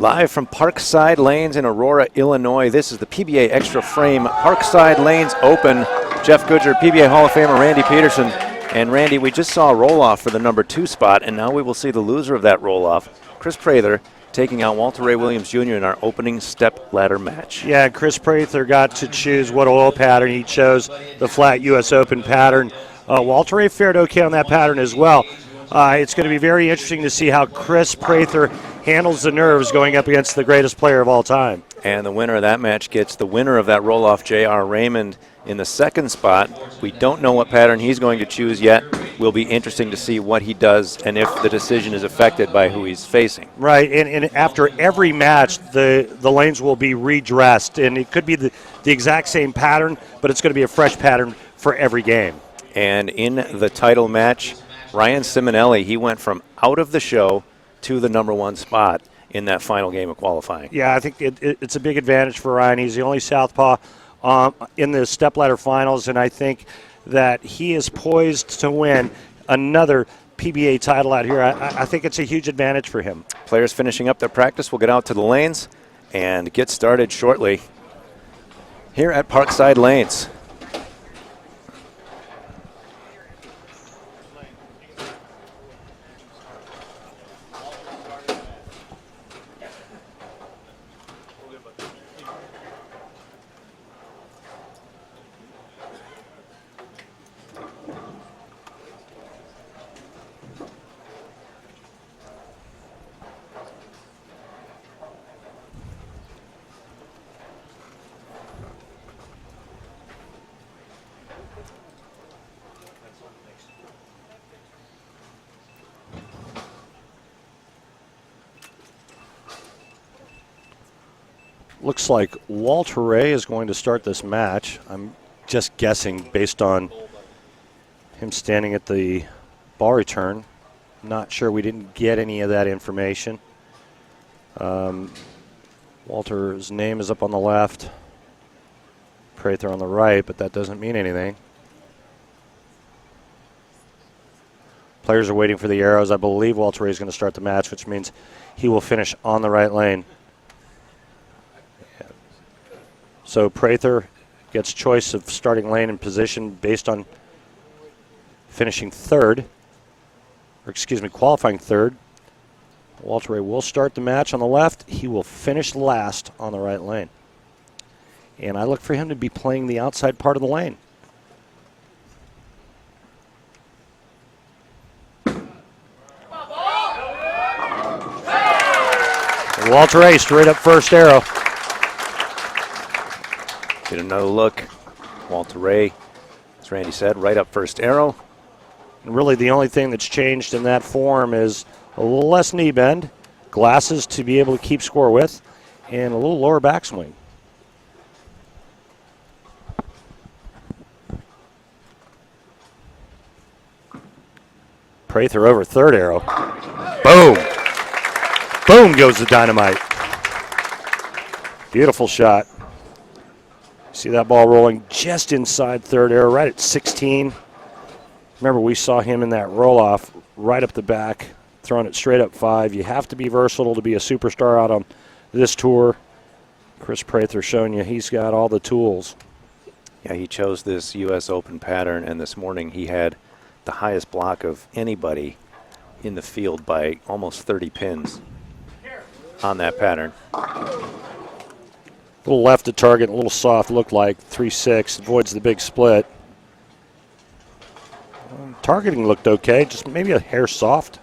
Live from Parkside Lanes in Aurora, Illinois, this is the PBA Xtra Frame Parkside Lanes Open. Jeff Goodger, PBA Hall of Famer Randy Peterson. And Randy, we just saw a roll-off for the number 2 spot, and now we will see the loser of that roll-off, Kris Prather, taking out Walter Ray Williams Jr. in our opening step ladder match. Yeah, Kris Prather got to choose what oil pattern. He chose the flat U.S. Open pattern. Walter Ray fared okay on that pattern as well. It's going to be very interesting to see how Kris Prather handles the nerves going up against the greatest player of all time. And the winner of that match gets the winner of that roll-off, J.R. Raymond, in the second spot. We don't know what pattern he's going to choose yet. Will be interesting to see what he does and if the decision is affected by who he's facing. Right, and after every match, the lanes will be redressed, and it could be the exact same pattern, but it's going to be a fresh pattern for every game. And in the title match, Ryan Ciminelli, he went from out of the show to the number 1 spot in that final game of qualifying. Yeah, I think it's a big advantage for Ryan. He's the only southpaw in the stepladder finals, and I think that he is poised to win another PBA title out here. I think it's a huge advantage for him. Players finishing up their practice will get out to the lanes and get started shortly here at Parkside Lanes. Looks like Walter Ray is going to start this match. I'm just guessing based on him standing at the ball return. Not sure, we didn't get any of that information. Walter's name is up on the left, Prather on the right, but that doesn't mean anything. Players are waiting for the arrows. I believe Walter Ray is going to start the match, which means he will finish on the right lane. So Prather gets choice of starting lane and position based on finishing third, or excuse me, qualifying third. Walter Ray will start the match on the left. He will finish last on the right lane. And I look for him to be playing the outside part of the lane. Walter Ray straight up first arrow. Get another look. Walter Ray, as Randy said, right up first arrow. And really the only thing that's changed in that form is a little less knee bend, glasses to be able to keep score with, and a little lower backswing. Prather over third arrow. Boom. Boom goes the dynamite. Beautiful shot. See that ball rolling just inside third arrow, right at 16. Remember, we saw him in that roll-off right up the back, throwing it straight up 5. You have to be versatile to be a superstar out on this tour. Kris Prather showing you he's got all the tools. Yeah, he chose this U.S. Open pattern, and this morning he had the highest block of anybody in the field by almost 30 pins on that pattern. A little left to target, a little soft, looked like 3-6, avoids the big split. Targeting looked okay, just maybe a hair soft.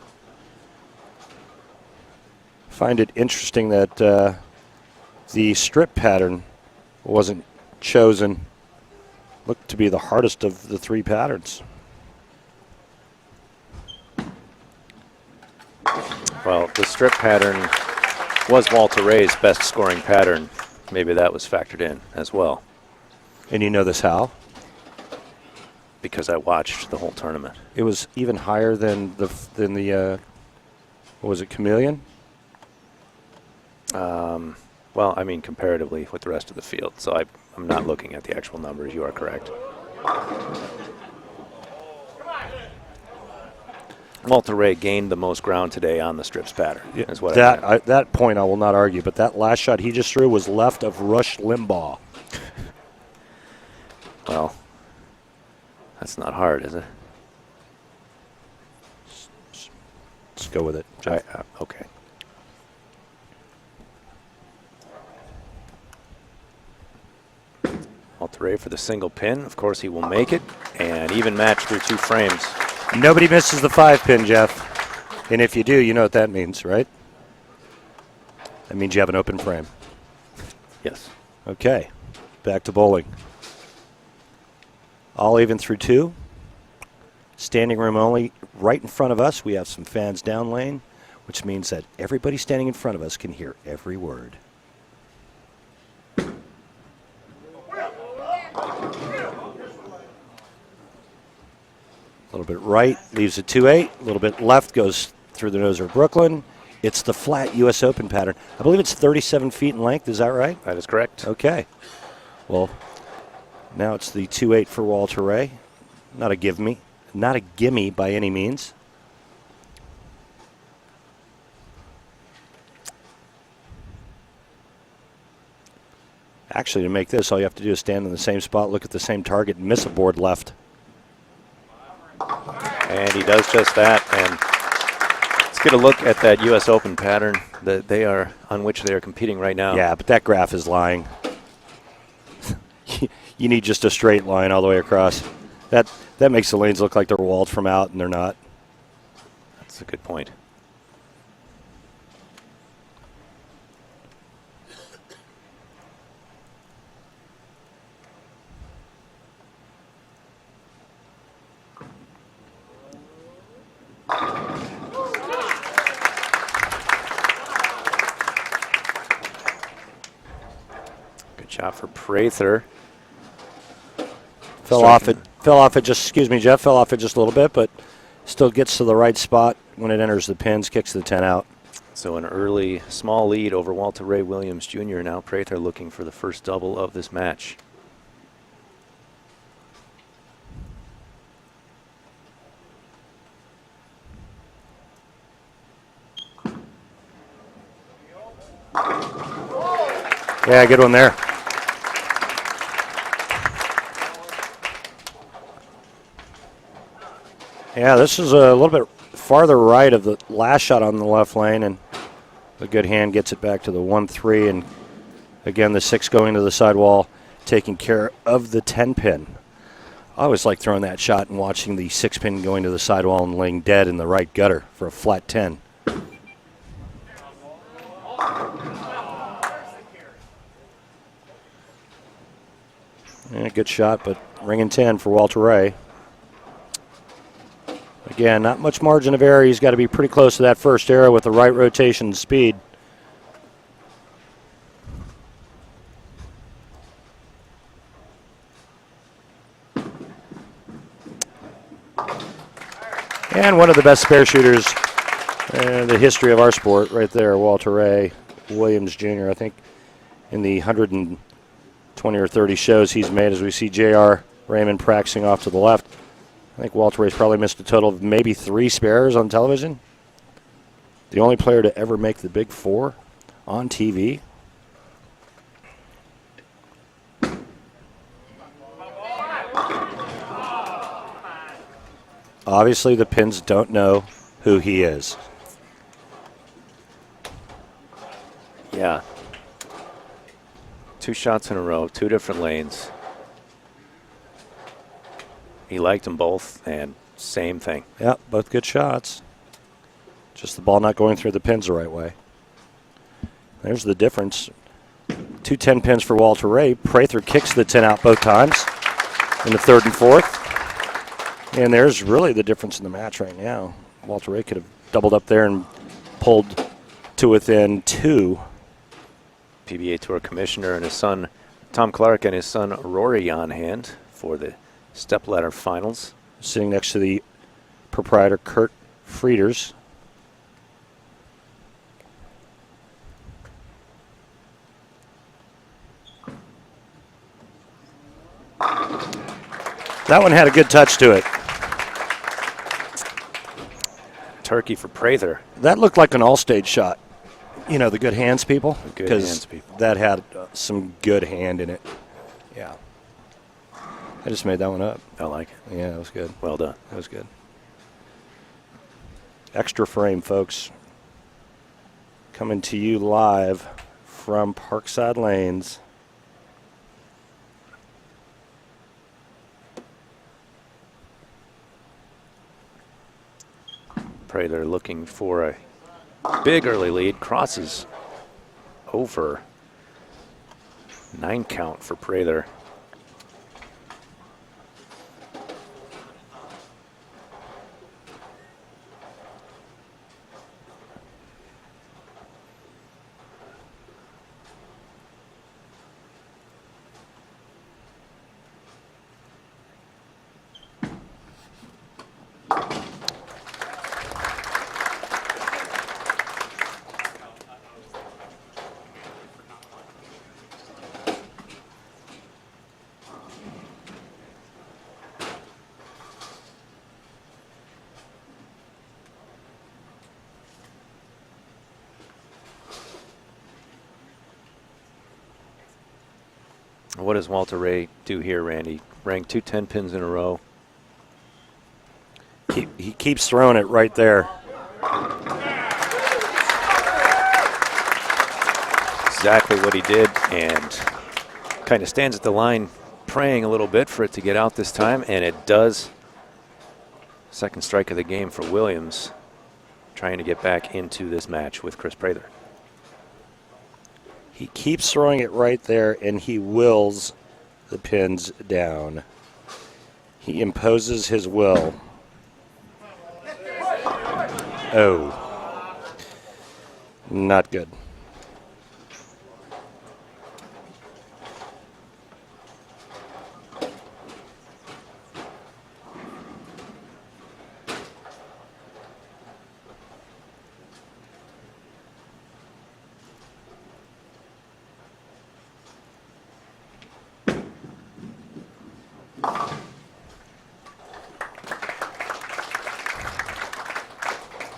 Find it interesting that the strip pattern wasn't chosen. Looked to be the hardest of the 3 patterns. Well, the strip pattern was Walter Ray's best scoring pattern. Maybe that was factored in as well. And you know this how? Because I watched the whole tournament. It was even higher than the what was it, Chameleon? Well, I mean comparatively with the rest of the field. So I'm not looking at the actual numbers. You are correct. Walter Ray gained the most ground today on the strips pattern. Yeah, is what I meant. that point I will not argue, but that last shot he just threw was left of Rush Limbaugh. Well, that's not hard, is it? Let's go with it, Jeff. Okay. Walter Ray for the single pin. Of course, he will make it, and even match through 2 frames. Nobody misses the 5-pin, Jeff. And if you do, you know what that means, right? That means you have an open frame. Yes. Okay, back to bowling. All even through 2. Standing room only. Right in front of us, we have some fans down lane, which means that everybody standing in front of us can hear every word. A little bit right, leaves a 2-8. A little bit left, goes through the nose of Brooklyn. It's the flat U.S. Open pattern. I believe it's 37 feet in length. Is that right? That is correct. Okay. Well, now it's the 2-8 for Walter Ray. Not a gimme by any means. Actually, to make this, all you have to do is stand in the same spot, look at the same target, and miss a board left. And he does just that. And let's get a look at that U.S. Open pattern that they are on which they are competing right now. Yeah, but that graph is lying. You need just a straight line all the way across. That makes the lanes look like they're walled from out, and they're not. That's a good point. Good shot for Prather. Fell off it just, excuse me, Jeff, fell off it just a little bit, but still gets to the right spot when it enters the pins, kicks the 10 out. So an early small lead over Walter Ray Williams Jr. Now Prather looking for the first double of this match. Yeah, good one there. Yeah, this is a little bit farther right of the last shot on the left lane, and a good hand gets it back to the 1-3, and again the 6 going to the sidewall, taking care of the 10-pin. I always like throwing that shot and watching the 6-pin going to the sidewall and laying dead in the right gutter for a flat 10. Yeah, good shot, but ringing 10 for Walter Ray. Again, not much margin of error. He's got to be pretty close to that first arrow with the right rotation and speed. And one of the best spare shooters in the history of our sport right there, Walter Ray Williams Jr. I think in the 120 or 30 shows he's made, as we see J.R. Raymond practicing off to the left, I think Walter Ray's probably missed a total of maybe 3 spares on television. The only player to ever make the Big Four on TV. Obviously, the pins don't know who he is. Yeah. 2 shots in a row, 2 different lanes. He liked them both, and same thing. Yeah, both good shots. Just the ball not going through the pins the right way. There's the difference. 2 10-pins for Walter Ray. Prather kicks the 10 out both times in the 3rd and 4th. And there's really the difference in the match right now. Walter Ray could have doubled up there and pulled to within 2. PBA Tour Commissioner and his son, Tom Clark, and his son, Rory, on hand for the Stepladder finals. Sitting next to the proprietor, Kurt Frieders. That one had a good touch to it. turkey for Prather. That looked like an all-stage shot. You know, the good hands people? Good hands people. That had some good hand in it. Yeah. I just made that one up. I like it. Yeah, it was good. Well done. That was good. Xtra Frame, folks. Coming to you live from Parkside Lanes. Prather looking for a big early lead. Crosses over. 9 count for Prather. What does Walter Ray do here, Randy? Ranked 2 10 pins in a row. He keeps throwing it right there. Exactly what he did, and kind of stands at the line praying a little bit for it to get out this time, and it does. Second strike of the game for Williams, trying to get back into this match with Kris Prather. He keeps throwing it right there, and he wills the pins down. He imposes his will. Oh. Not good.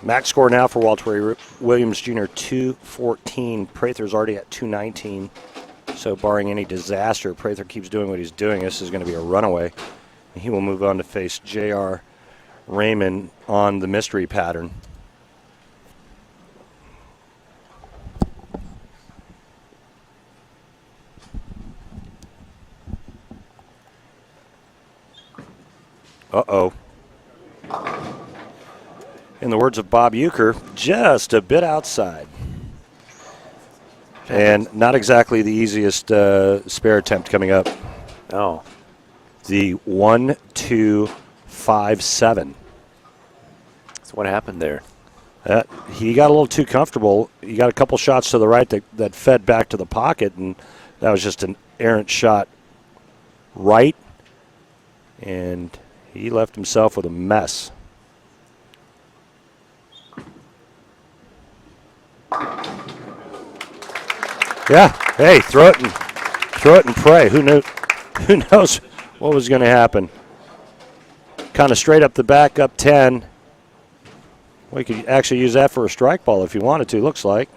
Max score now for Walter Williams Jr. 214. Prather's already at 219. So barring any disaster, Prather keeps doing what he's doing. This is going to be a runaway. And he will move on to face J.R. Raymond on the mystery pattern. Uh-oh. In the words of Bob Euchre, just a bit outside. And not exactly the easiest spare attempt coming up. Oh. The 1-2-5-7. So what happened there? He got a little too comfortable. He got a couple shots to the right that fed back to the pocket, and that was just an errant shot right. And he left himself with a mess. Yeah, hey, throw it and pray. Who knew? Who knows what was going to happen? Kind of straight up the back, up 10. We could actually use that for a strike ball if you wanted to. Looks like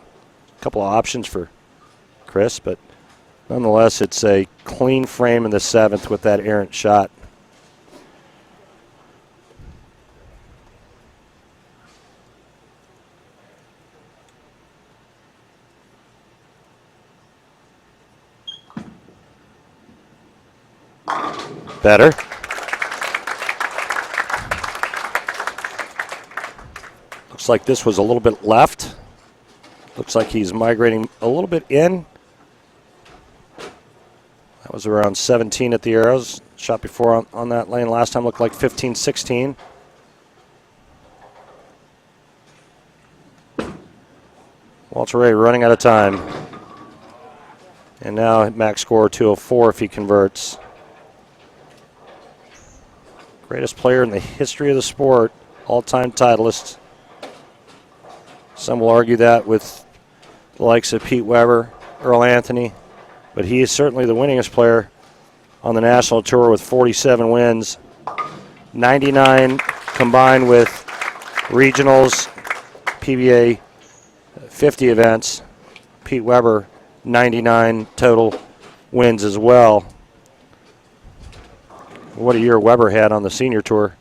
a couple of options for Kris, but nonetheless, it's a clean frame in the 7th with that errant shot. Better. Looks like this was a little bit left. Looks like he's migrating a little bit in. That was around 17 at the arrows. Shot before on that lane last time looked like 15, 16. Walter Ray running out of time. And now max score 204 if he converts. Greatest player in the history of the sport, all-time titleist. Some will argue that with the likes of Pete Weber, Earl Anthony, but he is certainly the winningest player on the national tour with 47 wins, 99 combined with regionals, PBA 50 events. Pete Weber, 99 total wins as well. What a year Weber had on the senior tour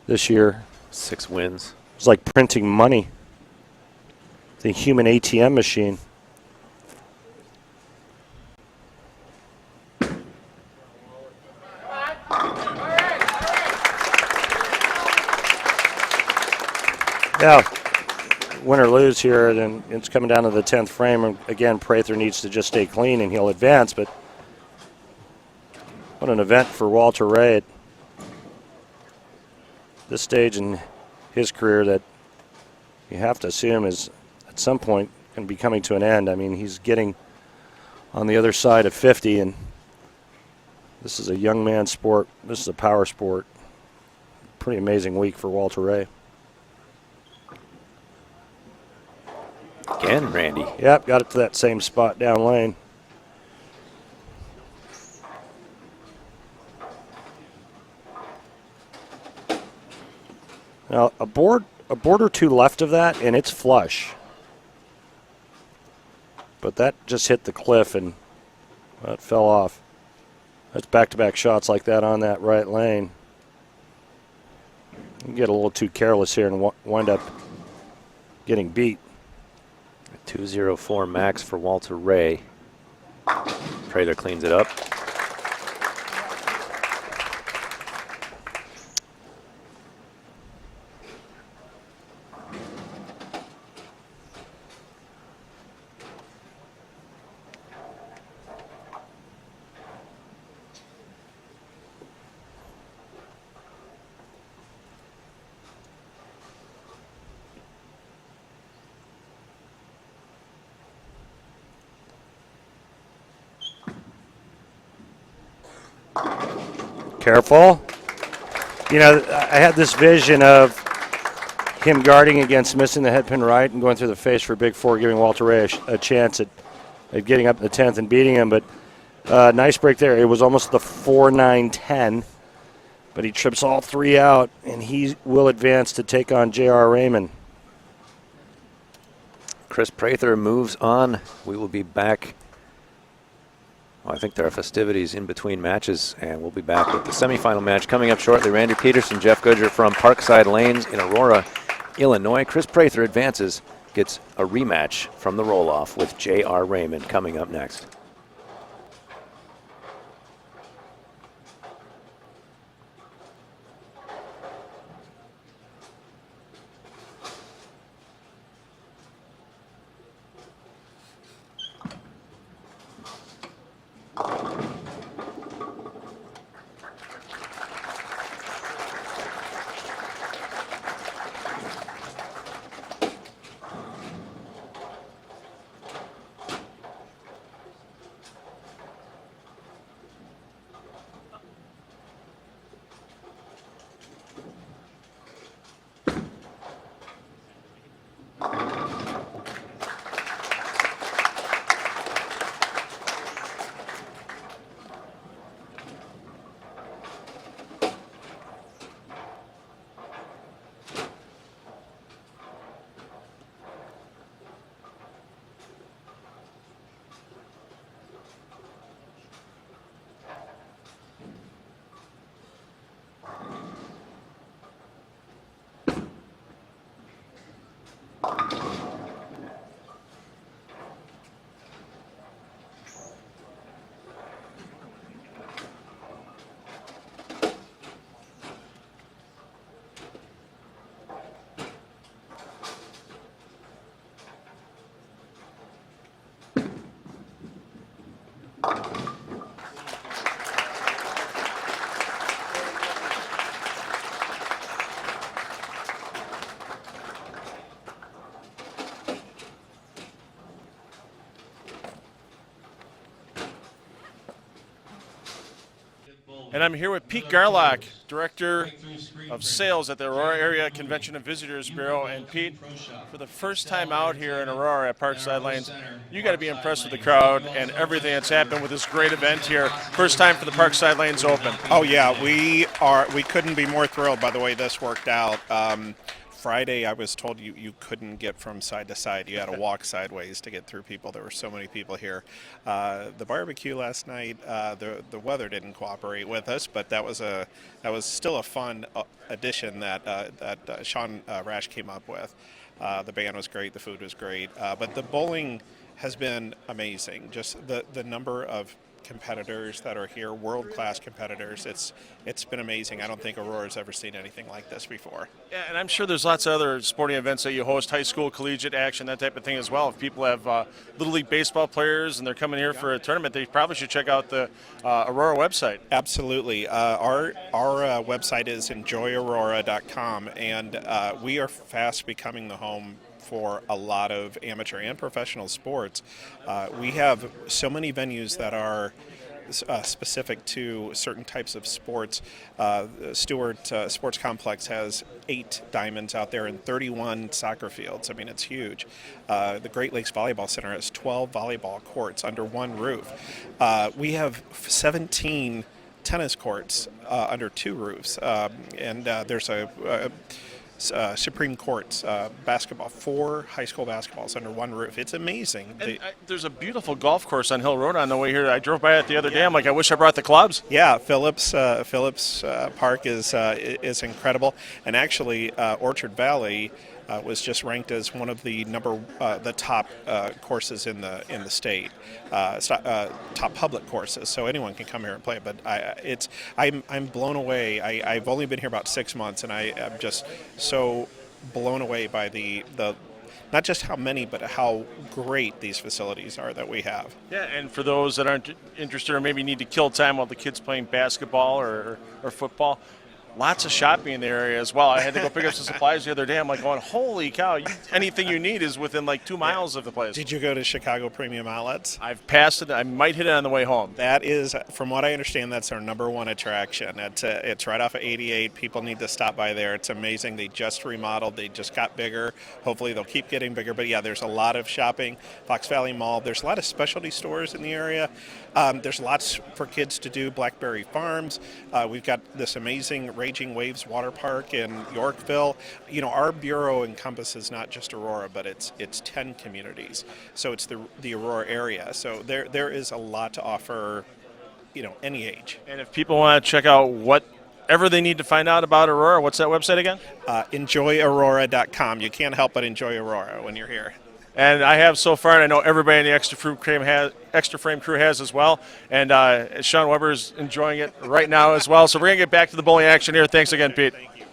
this year. 6 wins. It's like printing money. The human ATM machine. Yeah, win or lose here, then it's coming down to the 10th frame. And again, Prather needs to just stay clean and he'll advance. But what an event for Walter Ray at this stage in his career that you have to assume is at some point going to be coming to an end. I mean, he's getting on the other side of 50, and this is a young man's sport. This is a power sport. Pretty amazing week for Walter Ray. Again, Randy. Yep, got it to that same spot down lane. Now, a board or two left of that, and it's flush. But that just hit the cliff, and well, it fell off. That's back-to-back shots like that on that right lane. You can get a little too careless here and wind up getting beat. 204 max for Walter Ray. Prather cleans it up. Careful. You know, I had this vision of him guarding against missing the head pin right and going through the face for a big four, giving Walter Ray a chance at getting up in the 10th and beating him. But nice break there. It was almost the 4-9-10, but he trips all three out, and he will advance to take on J.R. Raymond. Kris Prather moves on. We will be back. Well, I think there are festivities in between matches, and we'll be back with the semifinal match coming up shortly. Randy Peterson, Jeff Goodger from Parkside Lanes in Aurora, Illinois. Kris Prather advances, gets a rematch from the roll-off with J.R. Raymond coming up next. And I'm here with Pete Garlock, Director of Sales at the Aurora Area Convention and Visitors Bureau. And Pete, for the first time out here in Aurora at Parkside Lanes, you got to be impressed with the crowd and everything that's happened with this great event here. First time for the Parkside Lanes Open. Oh yeah, we couldn't be more thrilled by the way this worked out. Friday, I was told you couldn't get from side to side. You had to walk sideways to get through people. There were so many people here. The barbecue last night, the weather didn't cooperate with us, but that was still a fun addition that Sean Rash came up with. The band was great. The food was great. But the bowling has been amazing. Just the number of competitors that are here, world-class competitors. It's been amazing. I don't think Aurora's ever seen anything like this before. Yeah, and I'm sure there's lots of other sporting events that you host, high school, collegiate action, that type of thing as well. If people have Little League baseball players and they're coming here for a tournament, they probably should check out the Aurora website. Absolutely. Our website is enjoyaurora.com, and we are fast becoming the home for a lot of amateur and professional sports. We have so many venues that are specific to certain types of sports. Stewart Sports Complex has 8 diamonds out there and 31 soccer fields. I mean, it's huge. The Great Lakes Volleyball Center has 12 volleyball courts under one roof. We have 17 tennis courts under 2 roofs, and there's a Supreme Court's basketball, 4 high school basketballs under one roof. It's amazing. And there's a beautiful golf course on Hill Road on the way here. I drove by it the other day. I'm like, I wish I brought the clubs. Yeah, Phillips Park is incredible, and actually Orchard Valley was just ranked as one of the top courses in the state, top public courses. So anyone can come here and play. But I'm blown away. I've only been here about 6 months, and I am just so blown away by the not just how many, but how great these facilities are that we have. Yeah, and for those that aren't interested or maybe need to kill time while the kids playing basketball or football, lots of shopping in the area as well. I had to go pick up some supplies the other day. I'm like going, holy cow, anything you need is within like 2 miles of the place. Did you go to Chicago Premium Outlets? I've passed it. I might hit it on the way home. That is, from what I understand, that's our #1 attraction. It's right off of 88. People need to stop by there. It's amazing. They just remodeled. They just got bigger. Hopefully they'll keep getting bigger. But yeah, there's a lot of shopping. Fox Valley Mall. There's a lot of specialty stores in the area. There's lots for kids to do. Blackberry Farms. We've got this amazing Raging Waves Water Park in Yorkville. You know, our bureau encompasses not just Aurora, but it's 10 communities. So it's the Aurora area. So there is a lot to offer, you know, any age. And if people want to check out whatever they need to find out about Aurora, what's that website again? Enjoyaurora.com. You can't help but enjoy Aurora when you're here. And I have so far, and I know everybody in the Xtra Frame crew has as well. And Sean Weber's enjoying it right now as well. So we're going to get back to the bowling action here. Thanks again, Pete. Thank you.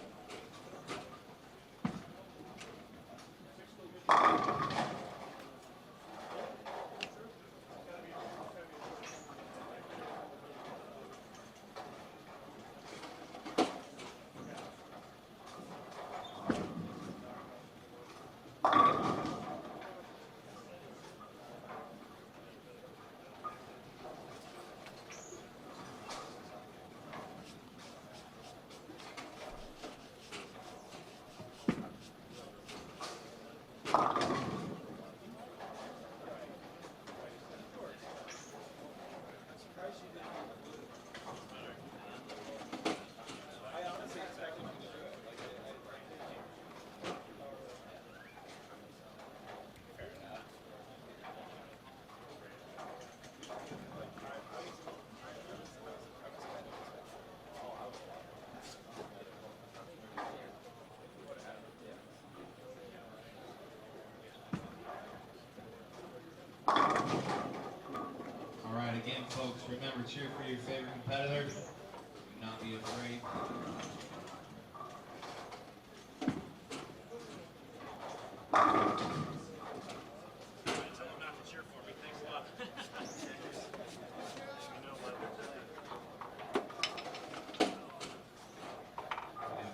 All right, again, folks, remember, cheer for your favorite competitor. Do not be afraid.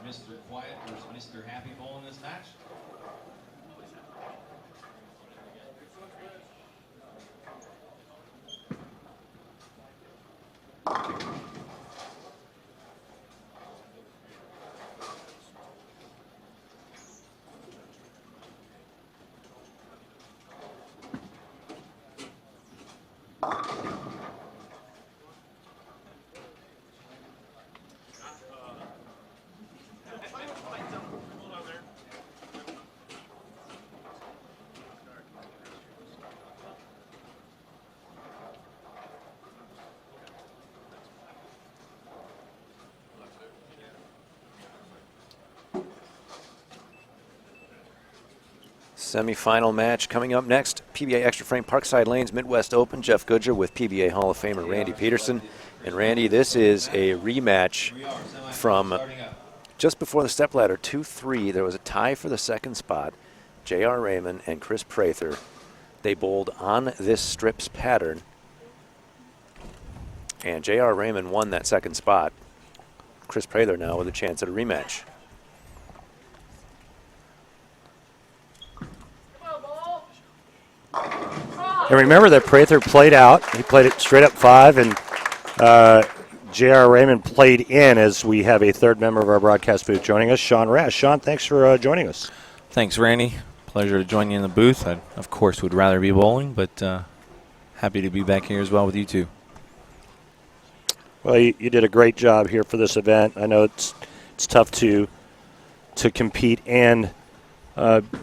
Is Mr. Quiet versus Mr. Happy Bowl in this match? Semi-final match coming up next. PBA Xtra Frame Parkside Lanes Midwest Open. Jeff Goodger with PBA Hall of Famer Randy Peterson. And Randy, this is a rematch from just before the stepladder, 2-3. There was a tie for the second spot. J.R. Raymond and Kris Prather. They bowled on this strips pattern. And J.R. Raymond won that second spot. Kris Prather now with a chance at a rematch. And remember that Prather played out. He played it straight up 5, and J.R. Raymond played in as we have a third member of our broadcast booth joining us, Sean Rash. Sean, thanks for joining us. Thanks, Randy. Pleasure to join you in the booth. I, of course, would rather be bowling, but happy to be back here as well with you two. Well, you did a great job here for this event. I know it's tough to compete and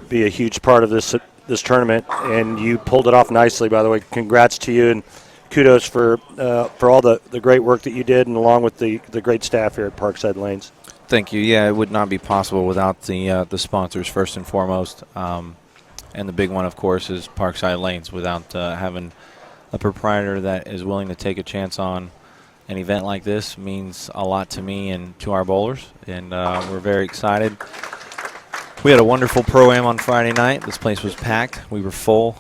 be a huge part of this tournament, and you pulled it off nicely. By the way, congrats to you and kudos for all the great work that you did, and along with the great staff here at Parkside Lanes. Thank you. Yeah, it would not be possible without the sponsors first and foremost, and the big one, of course, is Parkside Lanes. Without having a proprietor that is willing to take a chance on an event like this means a lot to me and to our bowlers, and we're very excited. We had a wonderful pro-am on Friday night. This place was packed. We were full.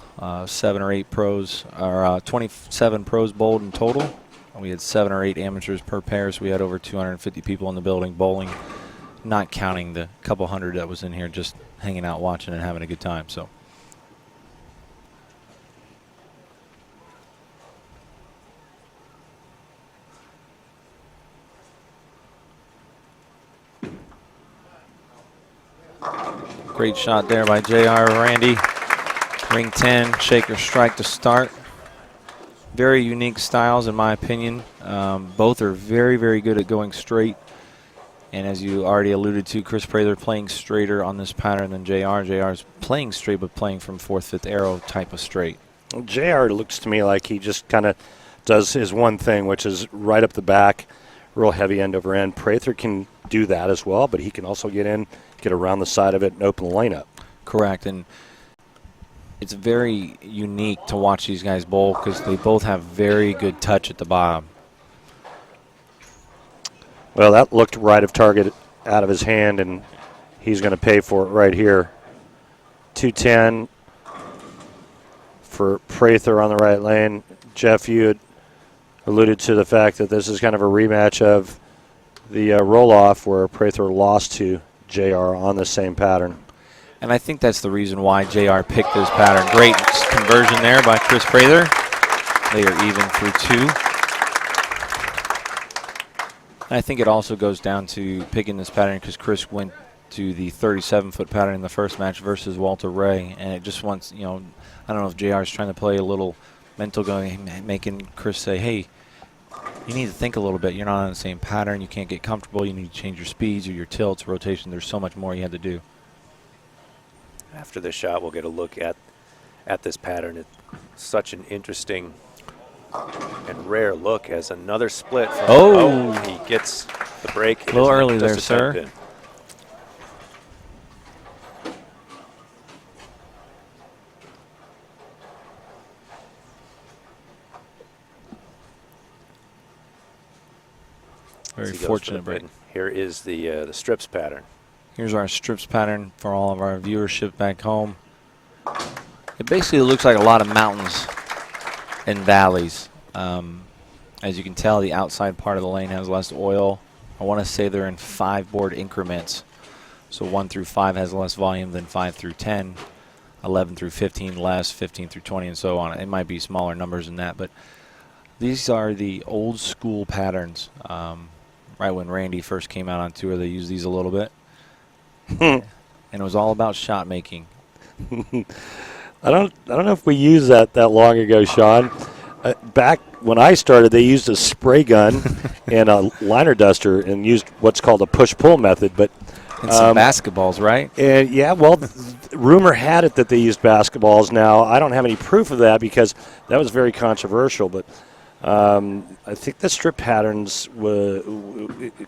7 or 8 pros, or 27 pros bowled in total. We had 7 or 8 amateurs per pair, so we had over 250 people in the building bowling, not counting the couple hundred that was in here just hanging out, watching, and having a good time. So. Great shot there by J.R. Randy. Ring 10, shaker strike to start. Very unique styles in my opinion. Both are very, very good at going straight. And as you already alluded to, Kris Prather playing straighter on this pattern than J.R. J.R.'s playing straight but playing from 4th, 5th arrow type of straight. Well, J.R. looks to me like he just kind of does his one thing, which is right up the back, real heavy end over end. Prather can do that as well, but he can also get in, get around the side of it, and open the lane up. Correct, and it's very unique to watch these guys bowl because they both have very good touch at the bottom. Well, that looked right of target out of his hand, and he's going to pay for it right here. 210 for Prather on the right lane. Jeff, you had alluded to the fact that this is kind of a rematch of the roll-off where Prather lost to JR on the same pattern. And I think that's the reason why JR picked this pattern. Great conversion there by Kris Prather. They are even through 2. And I think it also goes down to picking this pattern because Kris went to the 37-foot pattern in the first match versus Walter Ray. And it just wants, you know, I don't know if JR is trying to play a little mental game, making Kris say, hey, you need to think a little bit. You're not on the same pattern. You can't get comfortable. You need to change your speeds or your tilts, rotation. There's so much more you had to do. After this shot, we'll get a look at this pattern. It's such an interesting and rare look as another split. From he gets the break. A little early there, sir. Very fortunate break. Here is the strips pattern. Here's our strips pattern for all of our viewership back home. It basically looks like a lot of mountains and valleys. As you can tell, the outside part of the lane has less oil. I want to say they're in 5-board increments. So 1 through 5 has less volume than 5 through 10. 11 through 15 less, 15 through 20, and so on. It might be smaller numbers than that, but these are the old school patterns. Right when Randy first came out on tour, they used these a little bit. And it was all about shot making. I don't know if we used that long ago, Sean. Back when I started, they used a spray gun and a liner duster and used what's called a push-pull method. But and some basketballs, right? And yeah, well, rumor had it that they used basketballs. Now, I don't have any proof of that because that was very controversial. But I think the strip patterns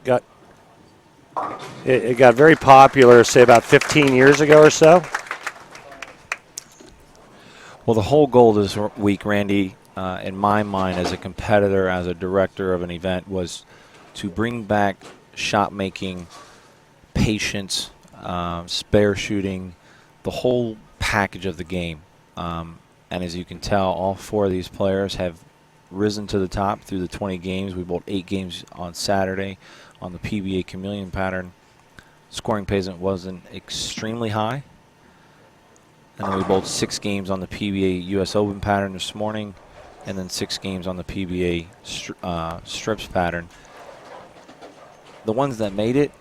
got very popular, say about 15 years ago or so. Well, the whole goal this week, Randy, in my mind as a competitor, as a director of an event, was to bring back shot making, patience, spare shooting, the whole package of the game. And as you can tell, all 4 of these players have risen to the top through the 20 games. We bowled 8 games on Saturday on the PBA Chameleon pattern. Scoring pace wasn't extremely high. And then we bowled 6 games on the PBA US Open pattern this morning, and then 6 games on the PBA Strips pattern. The ones that made it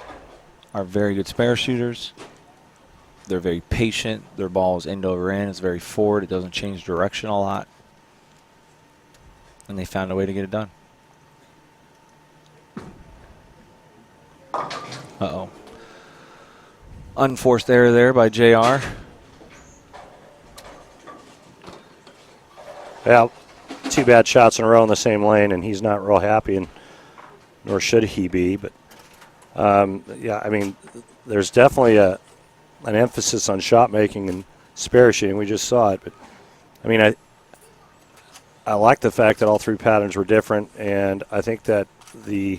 are very good spare shooters. They're very patient. Their ball is end over end. It's very forward. It doesn't change direction a lot. And they found a way to get it done. Uh-oh. Unforced error there by JR. Well, 2 bad shots in a row in the same lane, and he's not real happy, and nor should he be. But, yeah, I mean, there's definitely an emphasis on shot making and spare shooting. We just saw it. But, I mean, I like the fact that all 3 patterns were different, and I think that the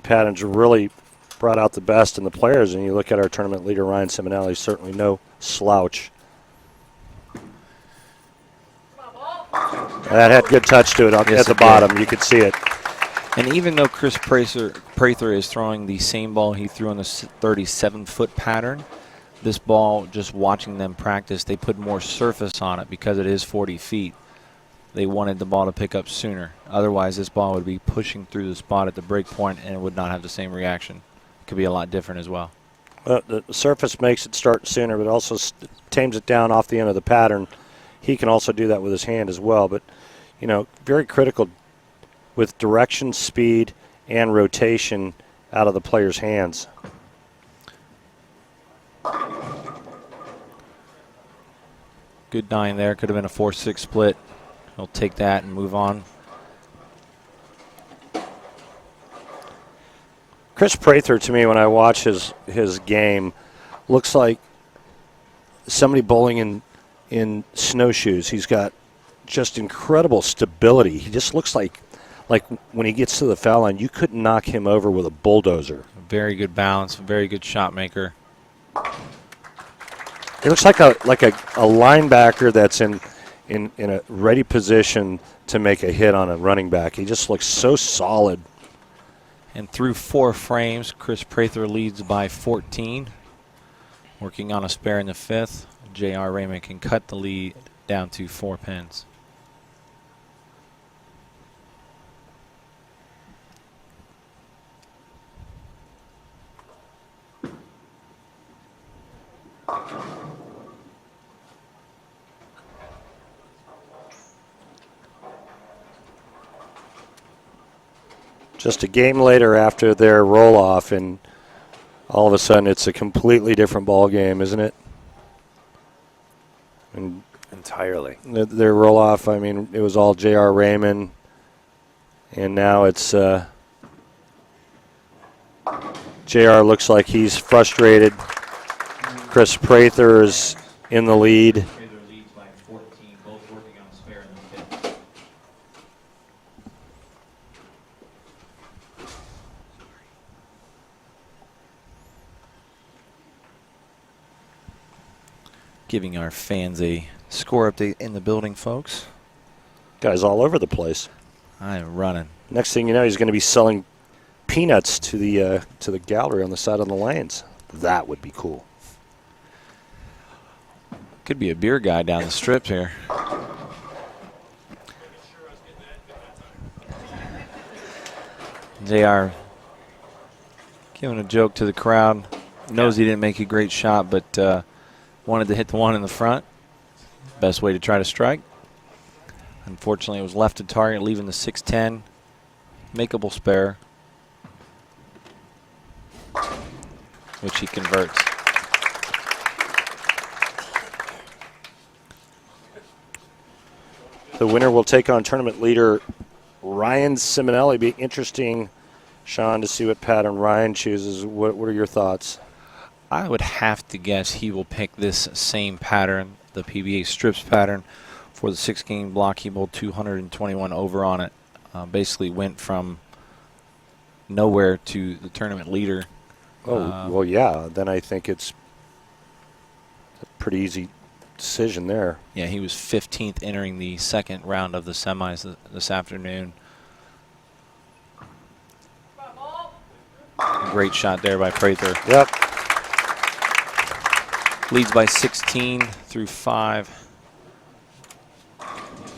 patterns really brought out the best in the players. And you look at our tournament leader, Ryan Ciminelli, certainly no slouch. That had good touch to it at the bottom. You could see it. And even though Kris Prather is throwing the same ball he threw on the 37-foot pattern, this ball, just watching them practice, they put more surface on it because it is 40 feet. They wanted the ball to pick up sooner. Otherwise, this ball would be pushing through the spot at the break point and it would not have the same reaction. It could be a lot different as well. The surface makes it start sooner, but also tames it down off the end of the pattern. He can also do that with his hand as well. But, you know, very critical with direction, speed, and rotation out of the player's hands. Good 9 there. Could have been a 4-6 split. He'll take that and move on. Kris Prather, to me, when I watch his game, looks like somebody bowling in snowshoes. He's got just incredible stability. He just looks like when he gets to the foul line, you couldn't knock him over with a bulldozer. Very good balance, very good shot maker. He looks like a linebacker that's in a ready position to make a hit on a running back. He just looks so solid. And through 4 frames, Kris Prather leads by 14. Working on a spare in the 5th. J.R. Raymond can cut the lead down to 4 pins. Just a game later after their roll-off, and all of a sudden it's a completely different ball game, isn't it? And entirely. Their roll-off, I mean, it was all J.R. Raymond, and now it's J.R. looks like he's frustrated. Kris Prather is in the lead. Giving our fans a score update in the building, folks. Guy's all over the place. I am running. Next thing you know, he's going to be selling peanuts to the gallery on the side of the lanes. That would be cool. Could be a beer guy down the strip here. JR giving a joke to the crowd. Knows he didn't make a great shot, but wanted to hit the one in the front. Best way to try to strike. Unfortunately, it was left to target, leaving the 6-10. Makeable spare, which he converts. The winner will take on tournament leader Ryan Ciminelli. Be interesting, Sean, to see what pattern Ryan chooses. What are your thoughts? I would have to guess he will pick this same pattern, the PBA strips pattern for the 6-game block. He bowled 221 over on it. Basically went from nowhere to the tournament leader. Well, yeah. Then I think it's a pretty easy decision there. Yeah, he was 15th entering the second round of the semis this afternoon. Great shot there by Prather. Yep. Leads by 16 through 5.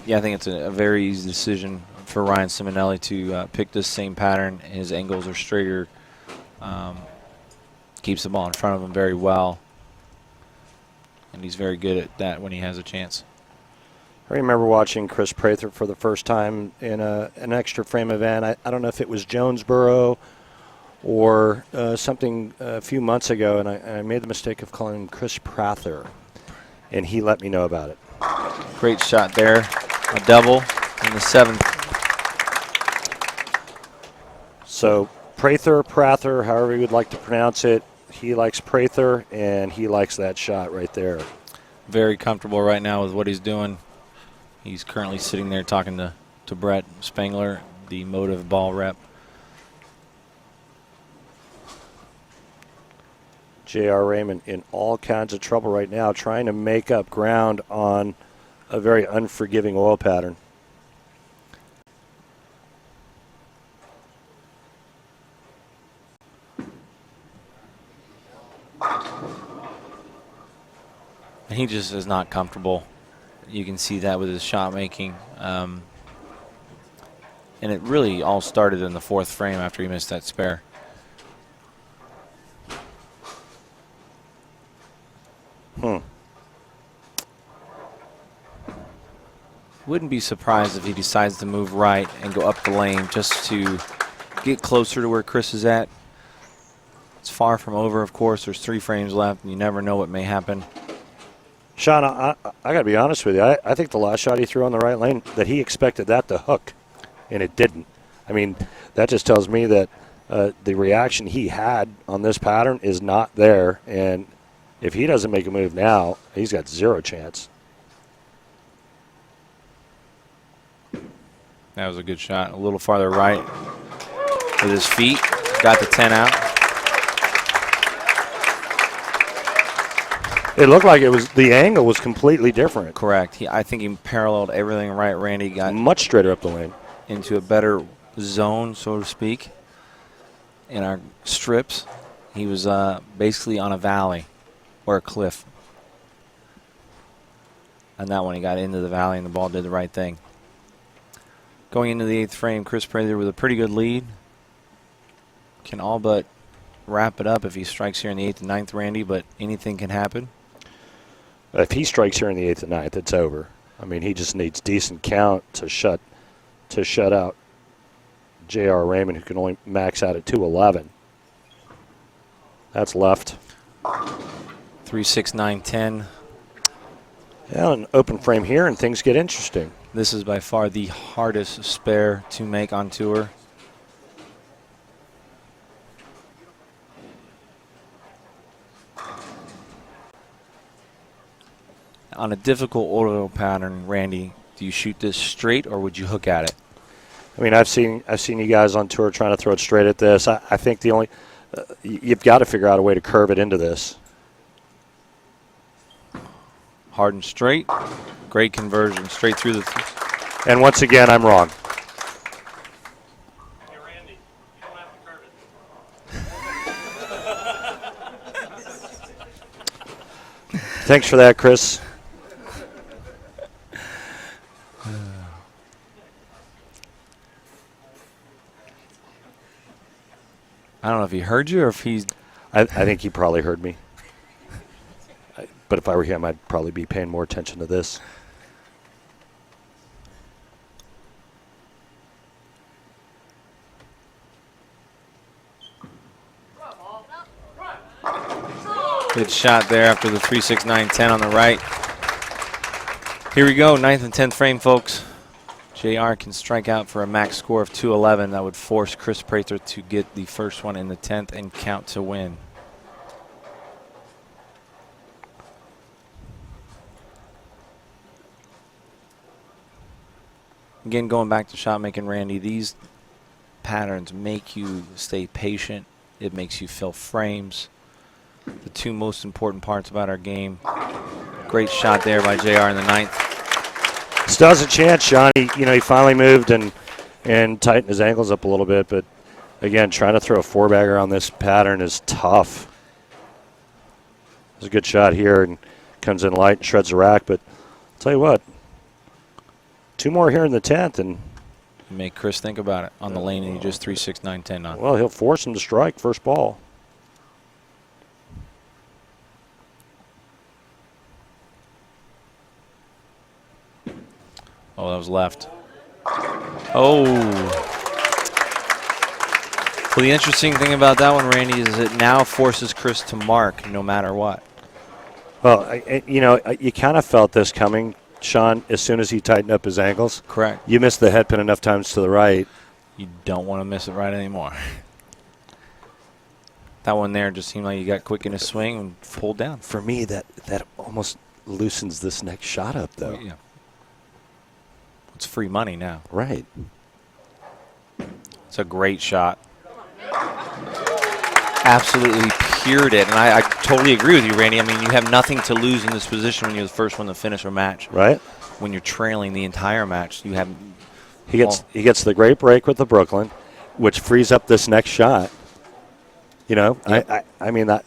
Yeah, I think it's a very easy decision for Ryan Ciminelli to pick this same pattern. His angles are straighter. Keeps the ball in front of him very well. And he's very good at that when he has a chance. I remember watching Kris Prather for the first time in an Xtra Frame event. I don't know if it was Jonesboro or something a few months ago, and I made the mistake of calling him Kris Prather, and he let me know about it. Great shot there. A double in the 7th. So Prather, however you would like to pronounce it, he likes Prather, and he likes that shot right there. Very comfortable right now with what he's doing. He's currently sitting there talking to Brett Spangler, the Motive ball rep. J.R. Raymond in all kinds of trouble right now, trying to make up ground on a very unforgiving oil pattern. And he just is not comfortable. You can see that with his shot making. And it really all started in the 4th frame after he missed that spare. Wouldn't be surprised if he decides to move right and go up the lane just to get closer to where Kris is at. It's far from over, of course. There's 3 frames left, and you never know what may happen. Sean, I got to be honest with you. I think the last shot he threw on the right lane, that he expected that to hook, and it didn't. I mean, that just tells me that the reaction he had on this pattern is not there, and if he doesn't make a move now, he's got 0 chance. That was a good shot. A little farther right with his feet. Got the 10 out. It looked like the angle was completely different. Correct. I think he paralleled everything right. Randy got much straighter up the lane. Into a better zone, so to speak, in our strips. He was basically on a valley or a cliff. And that one he got into the valley and the ball did the right thing. Going into the 8th frame, Kris Prather with a pretty good lead. Can all but wrap it up if he strikes here in the 8th and 9th, Randy, but anything can happen. If he strikes here in the 8th and 9th, it's over. I mean, he just needs decent count to shut out J.R. Raymond, who can only max out at 211. That's left. 3, 6, 9, 10. Yeah, an open frame here, and things get interesting. This is by far the hardest spare to make on tour. On a difficult oil pattern, Randy, do you shoot this straight or would you hook at it? I mean, I've seen you guys on tour trying to throw it straight at this. I think the only you've got to figure out a way to curve it into this. Hard and straight. Great conversion, straight through the... And once again, I'm wrong. Hey, Randy, you don't have to curve it. Thanks for that, Kris. I don't know if he heard you or if he's... I think he probably heard me. But if I were him, I'd probably be paying more attention to this. Good shot there after the 3, 6, 9, 10 on the right. Here we go, 9th and 10th frame, folks. JR can strike out for a max score of 211. That would force Kris Prather to get the first one in the 10th and count to win. Again, going back to shot making, Randy, these patterns make you stay patient. It makes you fill frames. The two most important parts about our game. Great shot there by JR in the 9th. Still has a chance, Sean. He finally moved and tightened his ankles up a little bit, but again, trying to throw a 4-bagger on this pattern is tough. It's a good shot here and comes in light and shreds the rack, but I'll tell you what, 2 more here in the 10th, and make Kris think about it on the lane, and he just 3, 6, 9, 10 on. Well, he'll force him to strike first ball. Oh, that was left. Oh. Well, the interesting thing about that one, Randy, is it now forces Kris to mark no matter what. Well, you kind of felt this coming, Sean, as soon as he tightened up his ankles. Correct. You missed the head pin enough times to the right. You don't want to miss it right anymore. That one there just seemed like you got quick in his swing and pulled down. For me, that almost loosens this next shot up, though. Well, yeah. It's free money now. Right. It's a great shot. Absolutely cured it. And I totally agree with you, Randy. I mean, you have nothing to lose in this position when you're the first one to finish a match. Right. When you're trailing the entire match, you have. He gets the great break with the Brooklyn, which frees up this next shot. Yep. I mean that.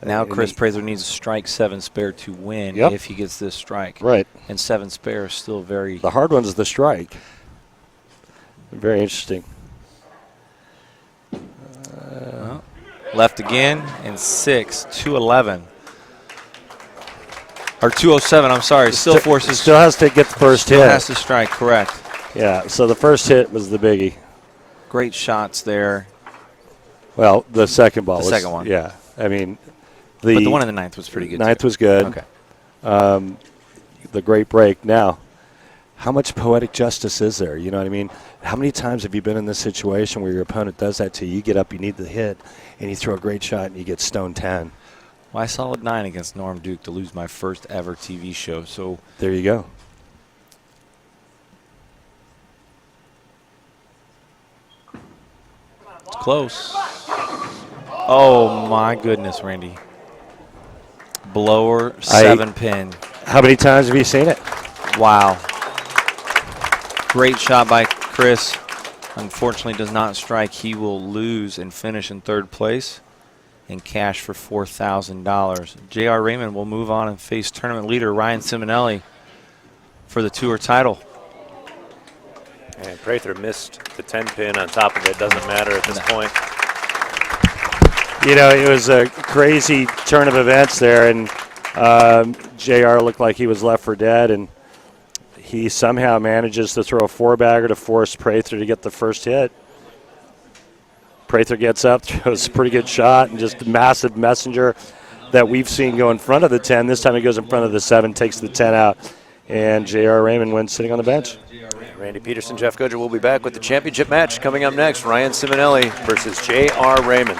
Now Kris Prather needs a strike 7 spare to win if he gets this strike. Right. And 7 spare is still very. The hard one is the strike. Very interesting. Left again and 6, 211. Or 207, I'm sorry. Still forces. Still has to get the first hit. Still has to strike, correct. Yeah, so the first hit was the biggie. Great shots there. Well, the second ball The was. second one. Yeah, I mean. But the one in the 9th was pretty good. Ninth too. was good. Okay. The great break. Now, how much poetic justice is there? You know what I mean? How many times have you been in this situation where your opponent does that to you? You get up, you need the hit, and you throw a great shot, and you get stone 10. Well, I solid 9 against Norm Duke to lose my first ever TV show. So there you go. It's close. Oh, my goodness, Randy. Blower, 7 pin. How many times have you seen it? Wow. Great shot by Kris. Unfortunately, does not strike. He will lose and finish in 3rd place and cash for $4,000. JR Raymond will move on and face tournament leader Ryan Ciminelli for the tour title. And Prather missed the 10 pin on top of it. Doesn't matter at this point. It was a crazy turn of events there, and JR looked like he was left for dead, and he somehow manages to throw a 4-bagger to force Prather to get the first hit. Prather gets up, throws a pretty good shot, and just a massive messenger that we've seen go in front of the 10. This time he goes in front of the 7, takes the 10 out, and JR Raymond wins sitting on the bench. Randy Peterson, Jeff Goodger will be back with the championship match coming up next. Ryan Ciminelli versus JR Raymond.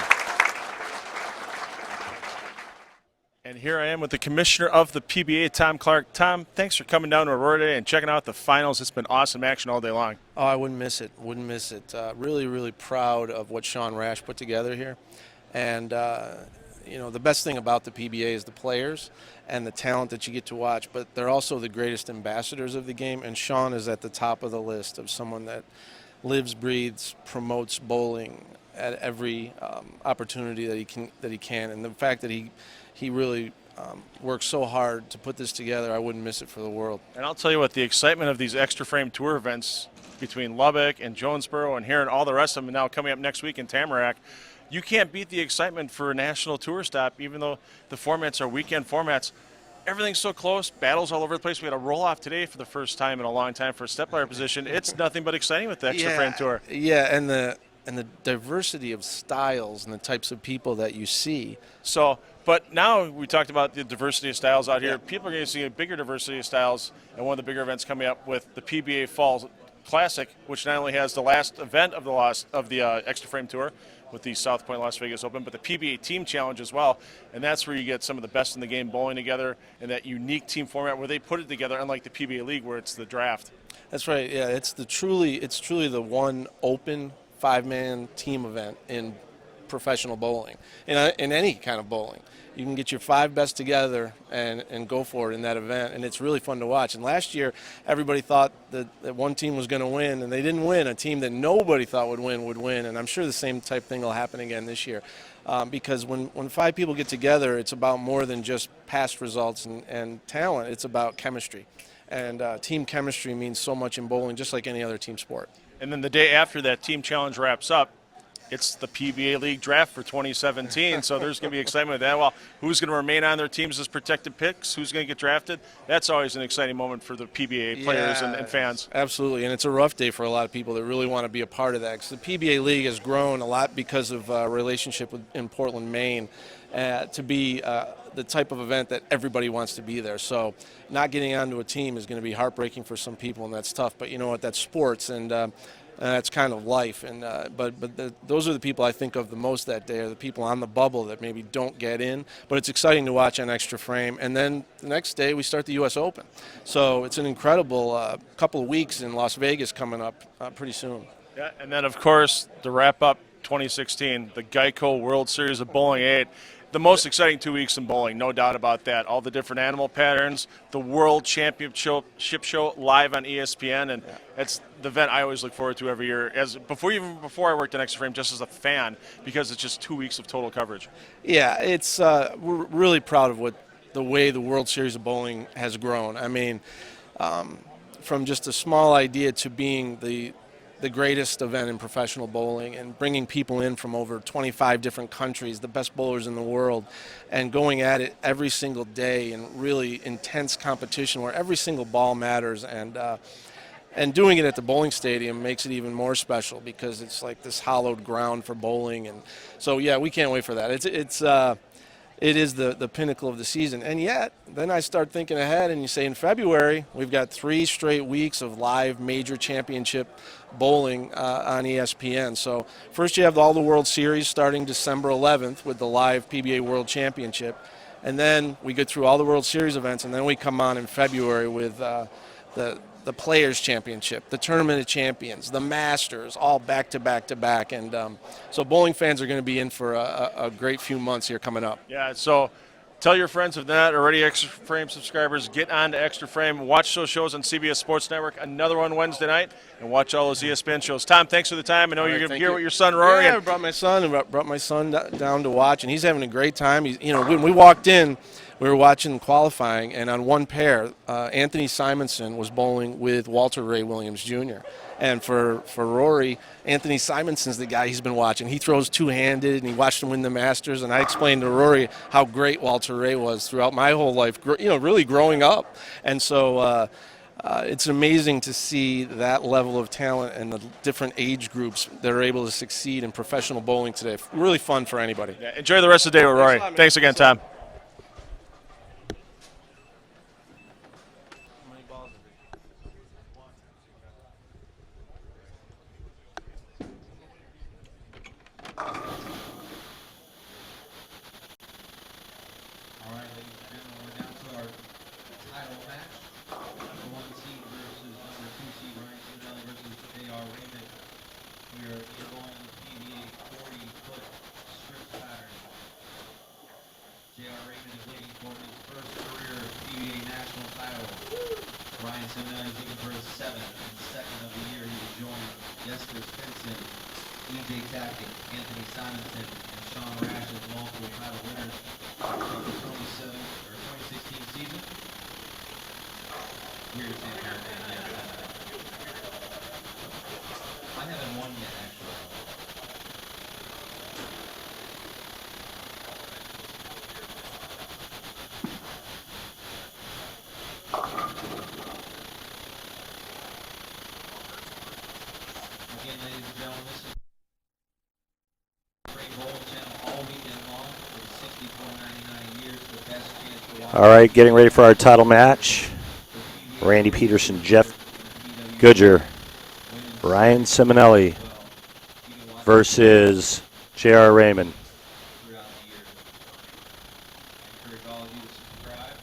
And here I am with the commissioner of the PBA, Tom Clark. Tom, thanks for coming down to Aurora today and checking out the finals. It's been awesome action all day long. Oh, I wouldn't miss it. Wouldn't miss it. Really, really proud of what Sean Rash put together here. And, the best thing about the PBA is the players and the talent that you get to watch, but they're also the greatest ambassadors of the game, and Sean is at the top of the list of someone that lives, breathes, promotes bowling at every opportunity that he can. And the fact that he really worked so hard to put this together, I wouldn't miss it for the world. And I'll tell you what, the excitement of these Xtra Frame Tour events between Lubbock and Jonesboro and here and all the rest of them now coming up next week in Tamarack, you can't beat the excitement for a national tour stop, even though the formats are weekend formats. Everything's so close, battles all over the place. We had a roll-off today for the first time in a long time for a step-ladder position. It's nothing but exciting with the Xtra Frame Tour. Yeah, and the diversity of styles and the types of people that you see. So, but now we talked about the diversity of styles out here. Yeah. People are going to see a bigger diversity of styles, and one of the bigger events coming up with the PBA Fall Classic, which not only has the last event of the Xtra Frame Tour with the South Point Las Vegas Open, but the PBA Team Challenge as well. And that's where you get some of the best in the game bowling together in that unique team format where they put it together, unlike the PBA League where it's the draft. That's right. Yeah, it's truly the one open 5-man team event in professional bowling, in any kind of bowling. You can get your 5 best together and go for it in that event, and it's really fun to watch. And last year, everybody thought that one team was going to win, and they didn't win. A team that nobody thought would win, and I'm sure the same type thing will happen again this year. Because when 5 people get together, it's about more than just past results and talent. It's about chemistry. And team chemistry means so much in bowling, just like any other team sport. And then the day after that team challenge wraps up, it's the PBA League draft for 2017, so there's going to be excitement with that. Well, who's going to remain on their teams as protected picks? Who's going to get drafted? That's always an exciting moment for the PBA players and fans. Absolutely, and it's a rough day for a lot of people that really want to be a part of that, because the PBA League has grown a lot because of a relationship in Portland, Maine, to be the type of event that everybody wants to be there. So not getting onto a team is going to be heartbreaking for some people, and that's tough. But you know what? That's sports, and that's kind of life. And those are the people I think of the most that day, are the people on the bubble that maybe don't get in. But it's exciting to watch on Xtra Frame. And then the next day we start the U.S. Open. So it's an incredible couple of weeks in Las Vegas coming up pretty soon. Yeah, and then, of course, to wrap up 2016, the Geico World Series of Bowling 8. The most exciting 2 weeks in bowling, no doubt about that. All the different animal patterns, the World Championship Show live on ESPN, and it's the event I always look forward to every year. Before I worked on Xtra Frame, just as a fan, because it's just 2 weeks of total coverage. Yeah, it's we're really proud of the way the World Series of Bowling has grown. I mean, from just a small idea to being the greatest event in professional bowling, and bringing people in from over 25 different countries, the best bowlers in the world, and going at it every single day in really intense competition where every single ball matters, and doing it at the bowling stadium makes it even more special, because it's like this hallowed ground for bowling. And so yeah, we can't wait for that. It is the pinnacle of the season. And yet, then I start thinking ahead, and you say in February, we've got 3 straight weeks of live major championship bowling on ESPN. So first you have all the World Series starting December 11th with the live PBA World Championship. And then we get through all the World Series events, and then we come on in February with the Players' Championship, the Tournament of Champions, the Masters, all back to back to back. And so bowling fans are going to be in for a great few months here coming up. Yeah, so tell your friends, if not already Xtra Frame subscribers, get on to Xtra Frame. Watch those shows on CBS Sports Network. Another one Wednesday night, and watch all those ESPN shows. Tom, thanks for the time. I know you're going to be here with your son, Rory. Yeah, I brought my son down to watch, and he's having a great time. When we walked in, we were watching qualifying, and on one pair, Anthony Simonson was bowling with Walter Ray Williams Jr. And for Rory, Anthony Simonson's the guy he's been watching. He throws two-handed, and he watched him win the Masters. And I explained to Rory how great Walter Ray was throughout my whole life, really growing up. And so it's amazing to see that level of talent and the different age groups that are able to succeed in professional bowling today. Really fun for anybody. Yeah, enjoy the rest of the day with Rory. Thanks again, Tom. Ciminelli is looking for his 7th and 2nd of the year. He will join Jesper Svensson, EJ Tackett, Anthony Simonson, and Sean Rash as multiple title winners of the 2016 season. Weird to say that. I haven't won yet, actually. Again, ladies and gentlemen, this is Frame Bowling Channel all weekend long for $64.99 a year for the best chance to watch. All right, getting ready for our title match. Randy Peterson, Jeff Goodger, Ryan Ciminelli versus J.R. Raymond. Throughout the year. I encourage all of you to subscribe.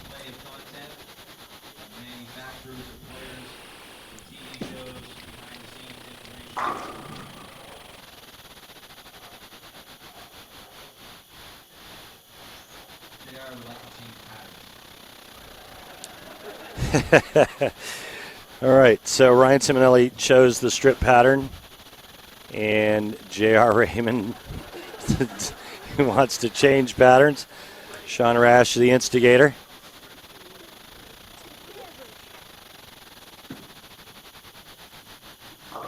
Plenty of content from manufacturers and players TV shows, behind the scenes information. JR would like to change patterns. All right, so Ryan Ciminelli chose the strip pattern, and J.R. Raymond wants to change patterns. Sean Rash, the instigator. All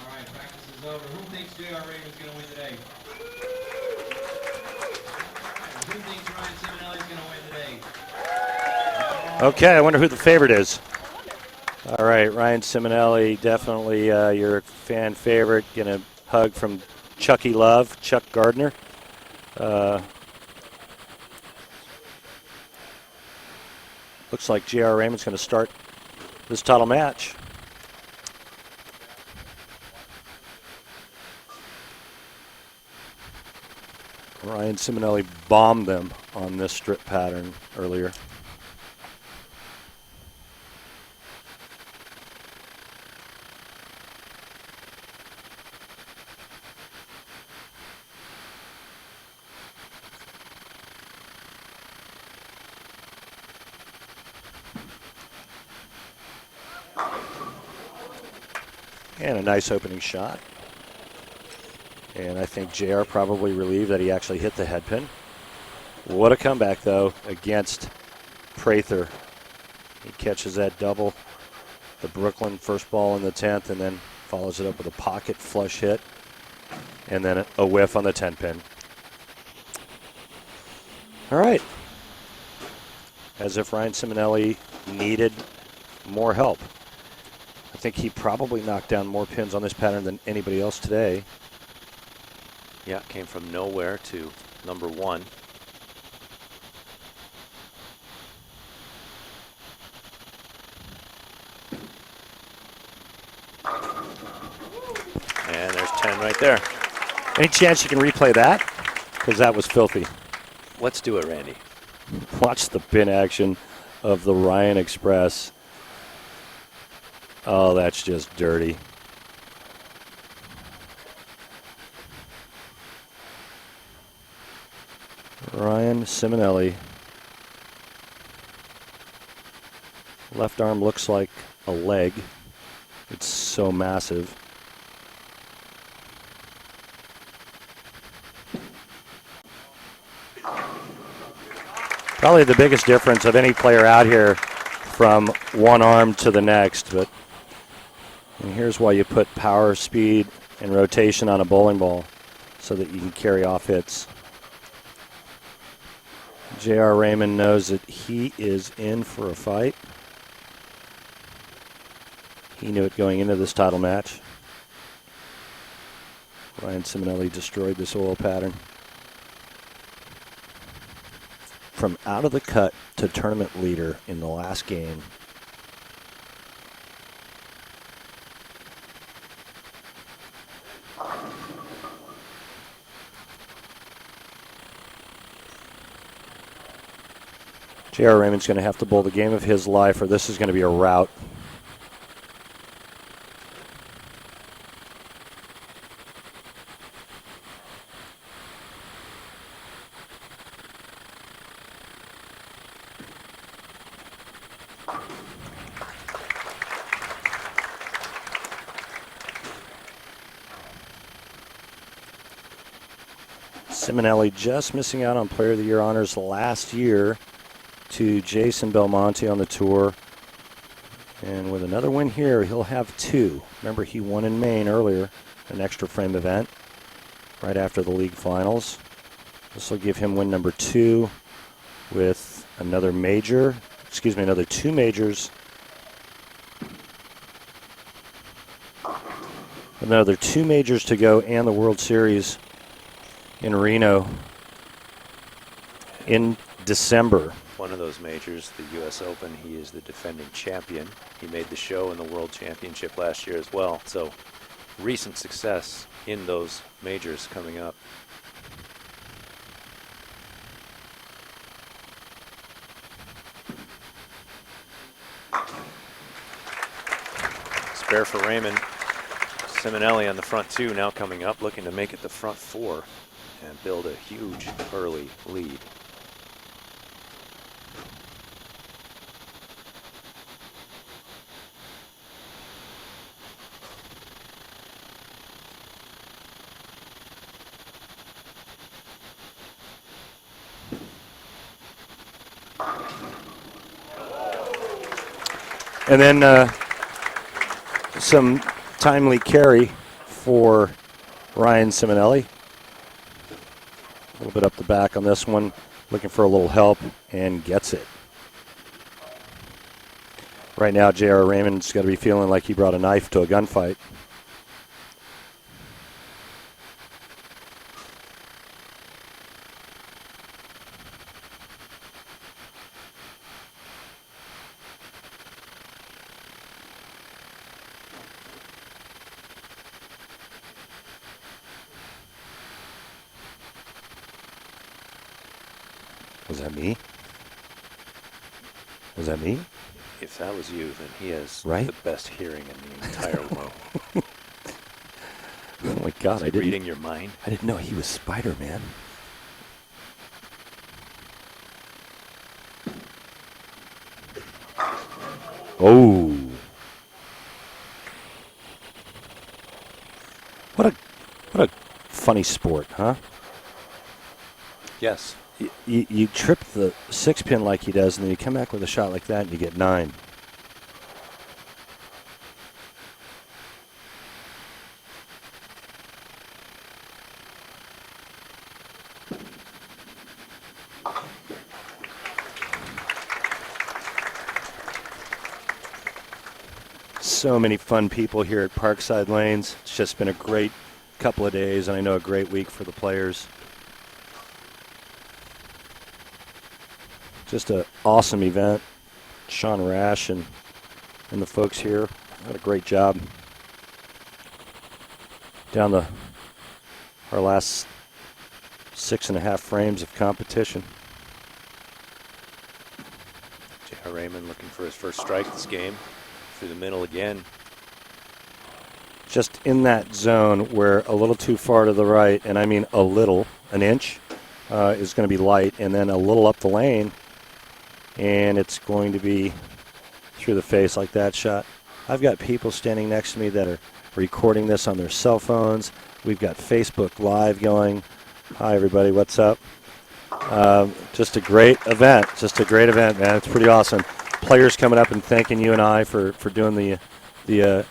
right, practice is over. Who thinks J.R. Raymond's going to win today? Who thinks Ryan Ciminelli's going to win today? Okay, I wonder who the favorite is. All right, Ryan Ciminelli, definitely your fan favorite. Getting a hug from Chucky Love, Chuck Gardner. Looks like J.R. Raymond's going to start this title match. Ryan Ciminelli bombed them on this strip pattern earlier. And a nice opening shot. And I think JR probably relieved that he actually hit the head pin. What a comeback, though, against Prather. He catches that double, the Brooklyn first ball in the 10th, and then follows it up with a pocket flush hit, and then a whiff on the 10 pin. All right. As if Ryan Ciminelli needed more help. I think he probably knocked down more pins on this pattern than anybody else today. Yeah, came from nowhere to number 1. And there's 10 right there. Any chance you can replay that? Because that was filthy. Let's do it, Randy. Watch the pin action of the Ryan Express. Oh, that's just dirty. Ryan Ciminelli. Left arm looks like a leg. It's so massive. Probably the biggest difference of any player out here from one arm to the next. But and here's why you put power, speed, and rotation on a bowling ball so that you can carry off hits. J.R. Raymond knows that he is in for a fight. He knew it going into this title match. Ryan Ciminelli destroyed this oil pattern. From out of the cut to tournament leader in the last game. J.R. Raymond's going to have to bowl the game of his life, or this is going to be a rout. Ciminelli just missing out on Player of the Year honors last year to Jason Belmonte on the tour. And with another win here, he'll have 2. Remember, he won in Maine earlier, an Xtra Frame event, right after the league finals. This will give him win number 2 with another major, another 2 majors. Another 2 majors to go and the World Series in Reno in December. One of those majors, the U.S. Open, he is the defending champion. He made the show in the World Championship last year as well. So recent success in those majors coming up. Fair for Raymond. Ciminelli on the front two, now coming up, looking to make it the front four and build a huge early lead. And then some timely carry for Ryan Ciminelli. A little bit up the back on this one, looking for a little help, and gets it. Right now, J.R. Raymond's got to be feeling like he brought a knife to a gunfight. Was that me? Was that me? If that was you, then he has Right? the best hearing in the entire world. Oh my God! I Reading your mind. didn't know he was Spider-Man. Oh! What a funny sport, huh? Yes. You trip the 6-pin like he does, and then you come back with a shot like that, and you get 9. So many fun people here at Parkside Lanes. It's just been a great couple of days, and I know a great week for the players. Just an awesome event. Sean Rash and the folks here had a great job. Down our last 6.5 frames of competition. J.R. Raymond looking for his first strike this game. Through the middle again. Just in that zone where a little too far to the right, and I mean a little, an inch, is going to be light, and then a little up the lane, and it's going to be through the face like that shot. I've got people standing next to me that are recording this on their cell phones. We've got Facebook Live going. Hi, everybody. What's up? Just a great event. Just a great event, man. It's pretty awesome. Players coming up and thanking you and I for doing the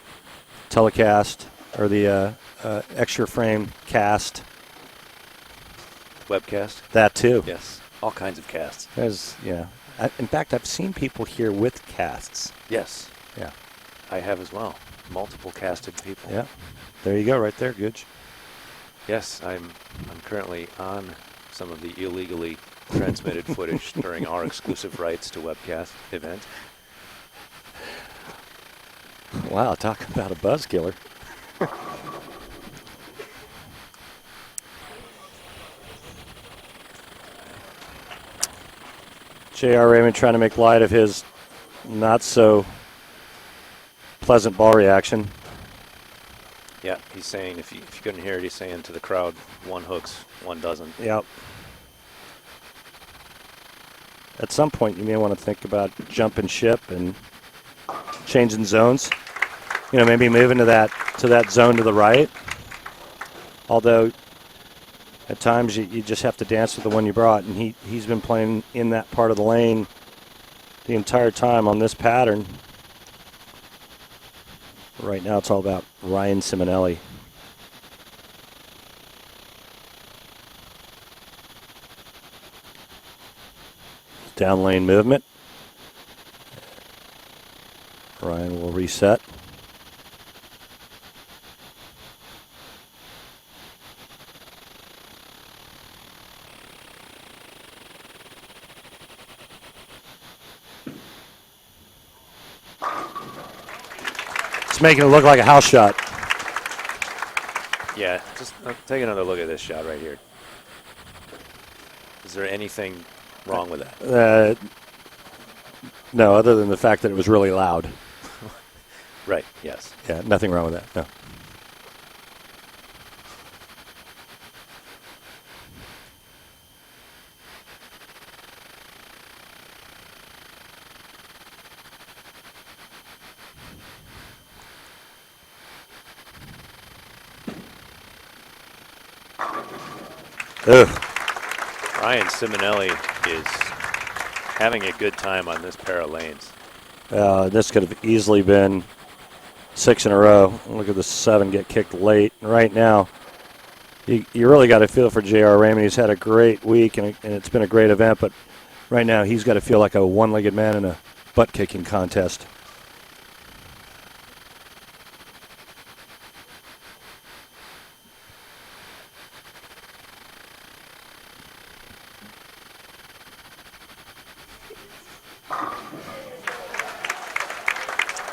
telecast or the Xtra Frame cast. Webcast? That too. Yes. All kinds of casts. Yeah. In fact, I've seen people here with casts. Yes. Yeah. I have as well. Multiple casted people. Yeah. There you go, right there, Gooch. Yes, I'm currently on some of the illegally transmitted footage during our exclusive rights to webcast event. Wow, talk about a buzz killer. J.R. Raymond trying to make light of his not so pleasant ball reaction. Yeah, he's saying, if you couldn't hear it, he's saying to the crowd, one hooks, one doesn't. Yep. At some point, you may want to think about jumping ship and changing zones. You know, maybe moving to that zone to the right. Although, at times, you just have to dance with the one you brought. And he's been playing in that part of the lane the entire time on this pattern. Right now, it's all about Ryan Ciminelli. Down lane movement. Ryan will reset. It's making it look like a house shot. Yeah, just take another look at this shot right here. Is there anything wrong with that? No, other than the fact that it was really loud. Right, yes. Yeah, nothing wrong with that. No. Ugh. Ryan Ciminelli is having a good time on this pair of lanes. This could have easily been 6 in a row. Look at the 7 get kicked late. And right now, you really got to feel for J.R. Raymond. He's had a great week, and it's been a great event, but right now he's got to feel like a one-legged man in a butt-kicking contest.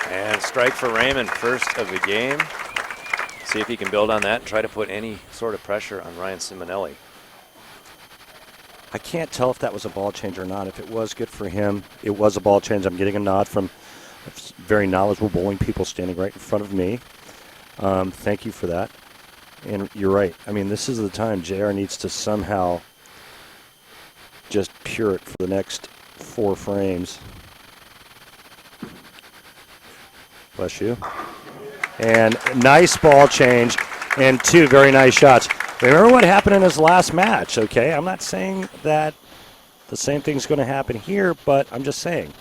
And strike for Raymond, first of the game. See if he can build on that and try to put any sort of pressure on Ryan Ciminelli. I can't tell if that was a ball change or not. If it was, good for him. It was a ball change. I'm getting a nod from very knowledgeable bowling people standing right in front of me. Thank you for that. And you're right. I mean, this is the time JR needs to somehow just pure it for the next 4 frames. Bless you. And nice ball change and 2 very nice shots. Remember what happened in his last match, okay? I'm not saying that the same thing's going to happen here, but I'm just saying,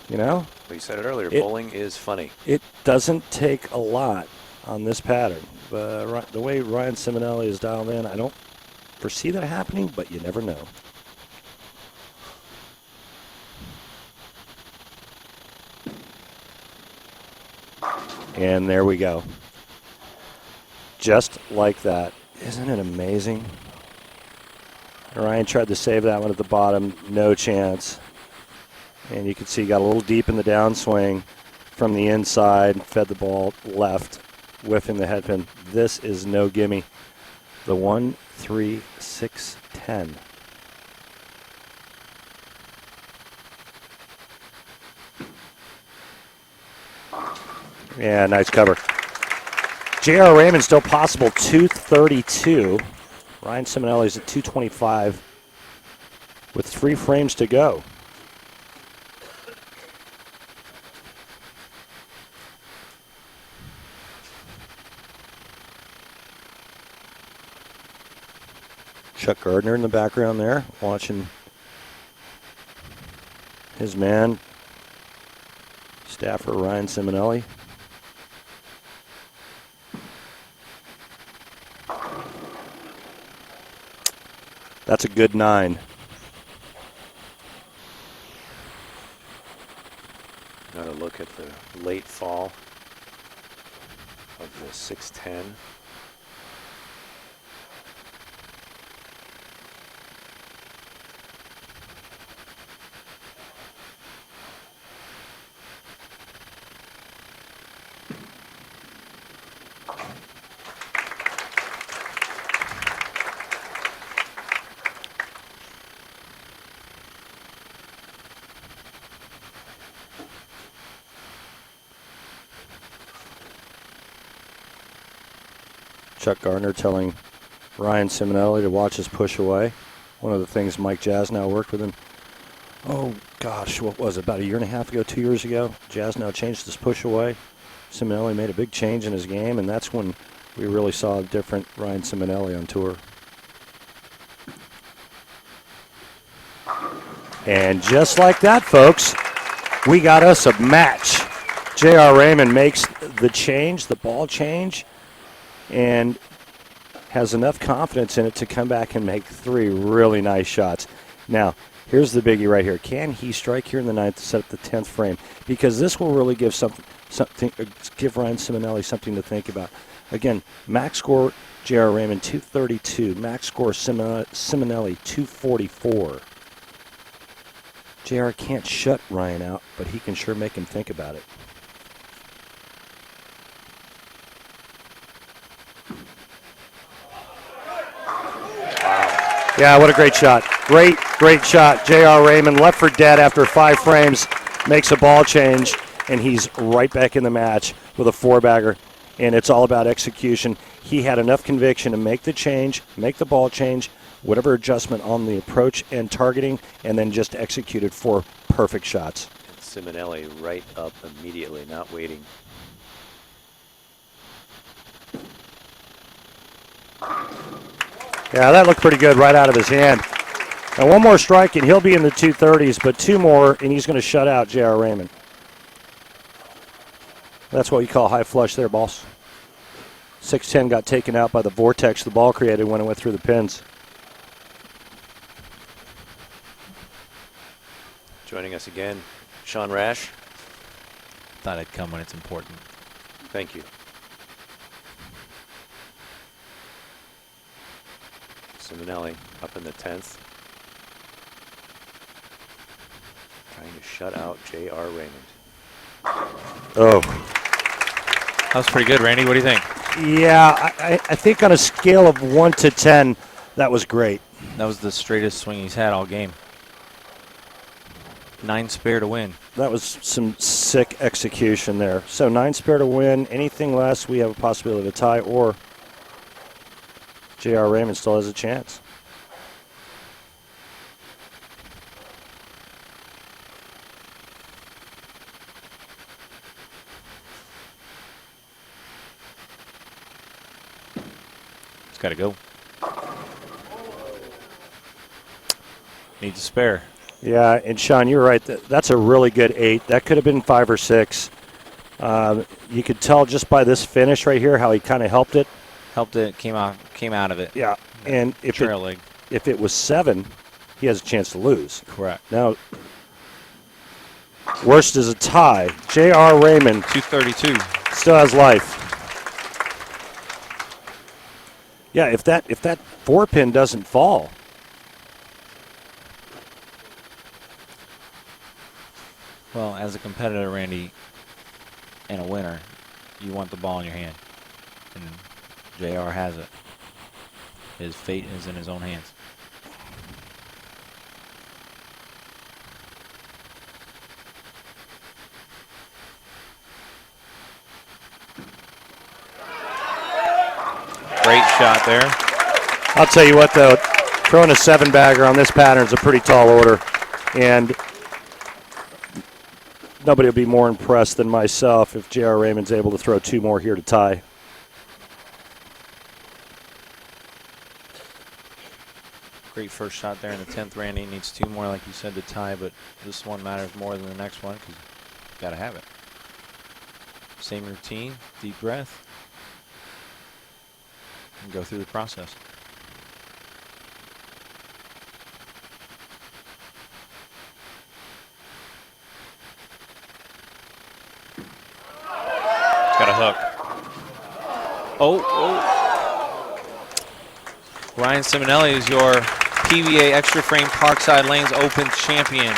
you know? Well, you said it earlier, bowling is funny. It doesn't take a lot on this pattern. The way Ryan Ciminelli is dialed in, I don't foresee that happening, but you never know. And there we go. Just like that. Isn't it amazing? Ryan tried to save that one at the bottom. No chance. And you can see he got a little deep in the downswing from the inside. Fed the ball left, whiffing the head pin. This is no gimme. The 1, 3, 6, 10. Yeah, nice cover. J.R. Raymond still possible, 232. Ryan Ciminelli's at 225 with 3 frames to go. Chuck Gardner in the background there, watching his man, staffer Ryan Ciminelli. That's a good 9. Another look at the late fall of the 610. Chuck Gardner telling Ryan Ciminelli to watch his push away. One of the things Mike Jasnow worked with him. Oh, gosh, what was it, about 1.5 years ago, 2 years ago? Jasnow changed his push away. Ciminelli made a big change in his game, and that's when we really saw a different Ryan Ciminelli on tour. And just like that, folks, we got us a match. J.R. Raymond makes the change, the ball change, and has enough confidence in it to come back and make 3 really nice shots. Now, here's the biggie right here. Can he strike here in the 9th to set up the 10th frame? Because this will really give give Ryan Ciminelli something to think about. Again, max score J.R. Raymond 232, max score Ciminelli 244. J.R. can't shut Ryan out, but he can sure make him think about it. Yeah, what a great shot. Great shot. J.R. Raymond left for dead after 5 frames, makes a ball change. and he's right back in the match with a 4-bagger, and it's all about execution. He had enough conviction to make the change, make the ball change, whatever adjustment on the approach and targeting, and then just executed 4 perfect shots. And Ciminelli right up immediately, not waiting. Yeah, that looked pretty good right out of his hand. And one more strike, and he'll be in the 230s, but 2 more, and he's going to shut out J.R. Raymond. That's what you call high flush there, boss. 6'10" got taken out by the vortex the ball created when it went through the pins. Joining us again, Sean Rash. Thought I'd come when it's important. Thank you. Ciminelli up in the 10th. Trying to shut out J.R. Raymond. Oh. That was pretty good, Randy. What do you think? Yeah, I think on a scale of 1 to 10, that was great. That was the straightest swing he's had all game. 9 spare to win. That was some sick execution there. So 9 spare to win. Anything less, we have a possibility of a tie, or J.R. Raymond still has a chance. It's got to go. Needs a spare. Yeah, and Sean, you're right. That's a really good 8. That could have been 5 or 6. You could tell just by this finish right here how he kind of helped it. Helped it, came out of it. Yeah, and if it was 7, he has a chance to lose. Correct. Now, worst is a tie. J.R. Raymond 232 still has life. Yeah, if that 4-pin doesn't fall. Well, as a competitor, Randy, and a winner, you want the ball in your hand. And JR has it. His fate is in his own hands. Great shot there. I'll tell you what, though, throwing a 7-bagger on this pattern is a pretty tall order, and nobody will be more impressed than myself if J.R. Raymond's able to throw 2 more here to tie. Great first shot there in the 10th, Randy. Needs 2 more, like you said, to tie, but this one matters more than the next one because you got to have it. Same routine, deep breath, and go through the process. Got a hook. Oh. Ryan Ciminelli is your PBA Xtra Frame Parkside Lanes Open champion.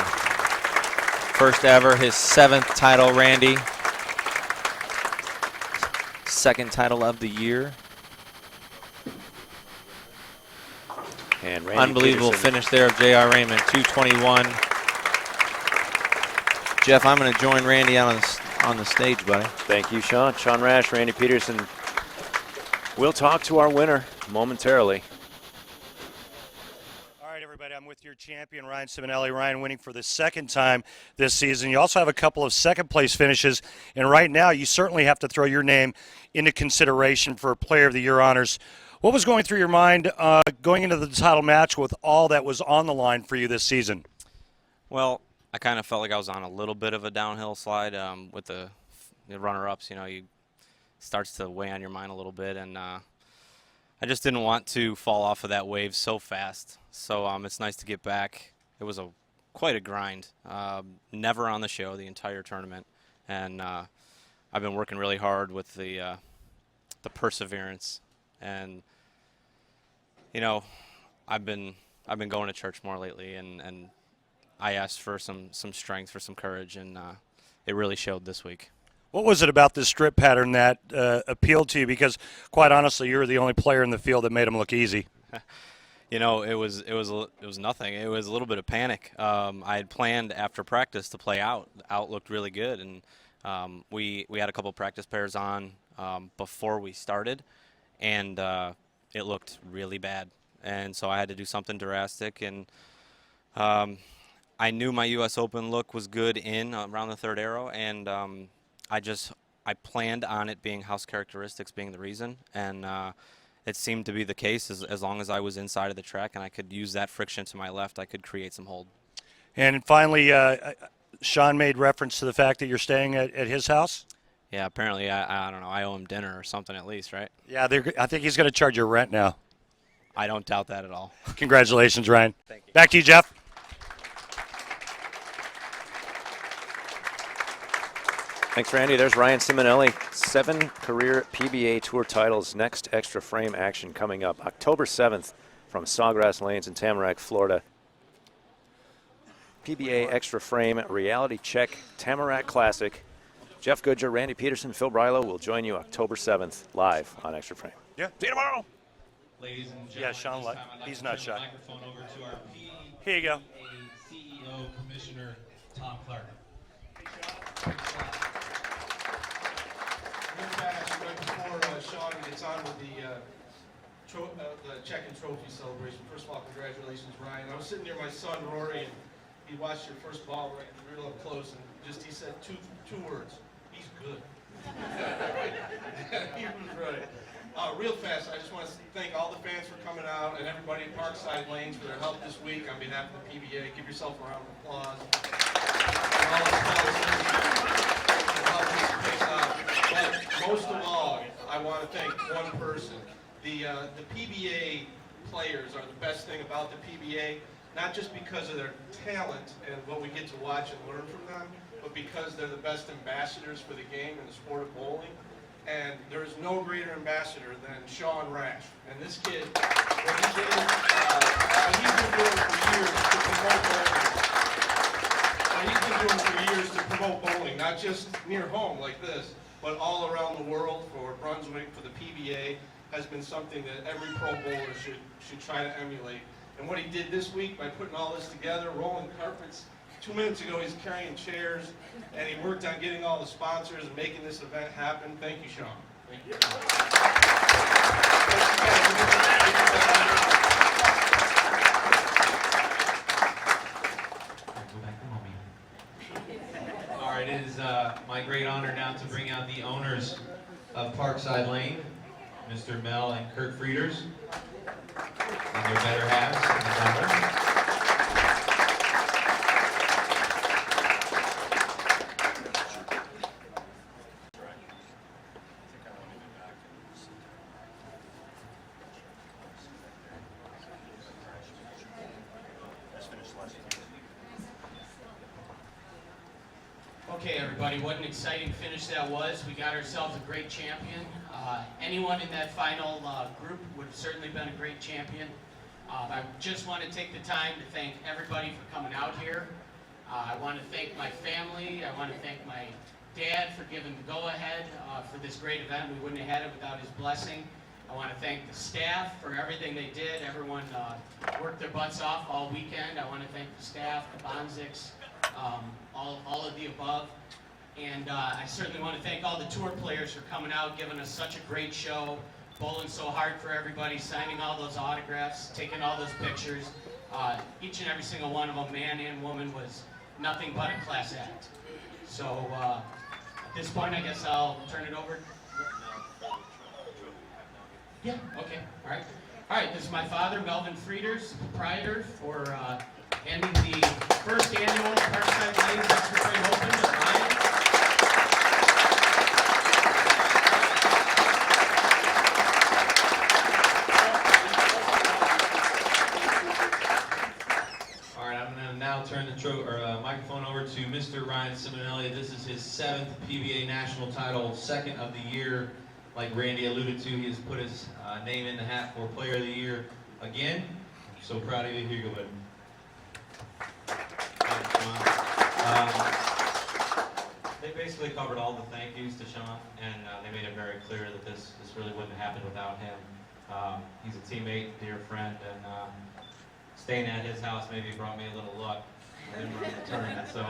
First ever, his 7th title, Randy. 2nd title of the year. And Randy Unbelievable Peterson. finish there of J.R. Raymond, 221. Jeff, I'm going to join Randy on the stage, buddy. Thank you, Sean. Sean Rash, Randy Peterson. We'll talk to our winner momentarily. All right, everybody, I'm with your champion, Ryan Ciminelli. Ryan winning for the 2nd time this season. You also have a couple of 2nd-place finishes, and right now you certainly have to throw your name into consideration for Player of the Year honors. What was going through your mind going into the title match with all that was on the line for you this season? Well, I kind of felt like I was on a little bit of a downhill slide with the runner-ups. You know, starts to weigh on your mind a little bit, and I just didn't want to fall off of that wave so fast. So it's nice to get back. It was quite a grind. Never on the show the entire tournament, and I've been working really hard with the perseverance. And you know, I've been going to church more lately, and I asked for some strength, for some courage, and it really showed this week. What was it about this strip pattern that appealed to you? Because quite honestly, you were the only player in the field that made them look easy. You know, it was nothing. It was a little bit of panic. I had planned after practice to play out. Out looked really good, and We had a couple practice pairs on before we started, and it looked really bad. And so I had to do something drastic. And I knew my U.S. Open look was good in around the third arrow, and I planned on it being house characteristics being the reason, and it seemed to be the case. As long as I was inside of the track and I could use that friction to my left, I could create some hold. And finally, Sean made reference to the fact that you're staying at his house. Yeah, apparently, I don't know, I owe him dinner or something at least, right? Yeah, I think he's going to charge your rent now. I don't doubt that at all. Congratulations, Ryan. Thank you. Back to you, Jeff. Thanks, Randy. There's Ryan Ciminelli. 7 career PBA Tour titles. Next Xtra Frame action coming up October 7th from Sawgrass Lanes in Tamarack, Florida. PBA Xtra Frame Reality Check Tamarack Classic. Jeff Goodger, Randy Peterson, Phil Brylow will join you October 7th live on Xtra Frame. Yeah. See you tomorrow. Ladies and gentlemen, Yeah, Sean, at this time, I'd like he's to not turn shy. the microphone over to our Here you go. PBA CEO, Commissioner Tom Clark. Real fast, right before Sean gets on with the check and trophy celebration. First of all, congratulations, Ryan. I was sitting near my son, Rory, and he watched your first ball right real up close, and he said two words. He's good. He was right. Real fast, I just want to thank all the fans for coming out and everybody at Parkside Lanes for their help this week on behalf of the PBA. Give yourself a round of applause. And all the sponsors for helping this place out. But most of all, I want to thank one person. The PBA players are the best thing about the PBA, not just because of their talent and what we get to watch and learn from them, but because they're the best ambassadors for the game and the sport of bowling. And there is no greater ambassador than Sean Rash. And this kid, what he did, he's been doing for years to promote bowling. He's been doing for years to promote bowling, not just near home like this, but all around the world for Brunswick, for the PBA, has been something that every pro bowler should try to emulate. And what he did this week by putting all this together, rolling carpets. 2 minutes ago, he's carrying chairs, and he worked on getting all the sponsors and making this event happen. Thank you, Sean. Thank you. All right, it is my great honor now to bring out the owners of Parkside Lane, Mr. Mel and Kurt Frieders, and their better halves in the camera. Okay, everybody, what an exciting finish that was. We got ourselves a great champion. Anyone in that final group would have certainly been a great champion. I just want to take the time to thank everybody for coming out here. I want to thank my family. I want to thank my dad for giving the go-ahead for this great event. We wouldn't have had it without his blessing. I want to thank the staff for everything they did. Everyone worked their butts off all weekend. I want to thank the staff, the Bonzics, all of the above. And I certainly want to thank all the tour players for coming out, giving us such a great show, bowling so hard for everybody, signing all those autographs, taking all those pictures. Each and every single one of them, man and woman, was nothing but a class act. So at this point, I guess I'll turn it over. Yeah, okay, all right. All right, this is my father, Melvin Frieders, proprietor, for handing the first annual Parkside Lanes Xtra Frame Open to Ryan. All right, I'm going to now turn the microphone over to Mr. Ryan Ciminelli. This is his 7th PBA national title, 2nd of the year. Like Randy alluded to, he has put his name in the hat for Player of the Year again. So proud of you. Here you go, buddy. They basically covered all the thank yous to Sean, and they made it very clear that this really wouldn't have happened without him. He's a teammate, dear friend, and staying at his house maybe brought me a little luck in the tournament. So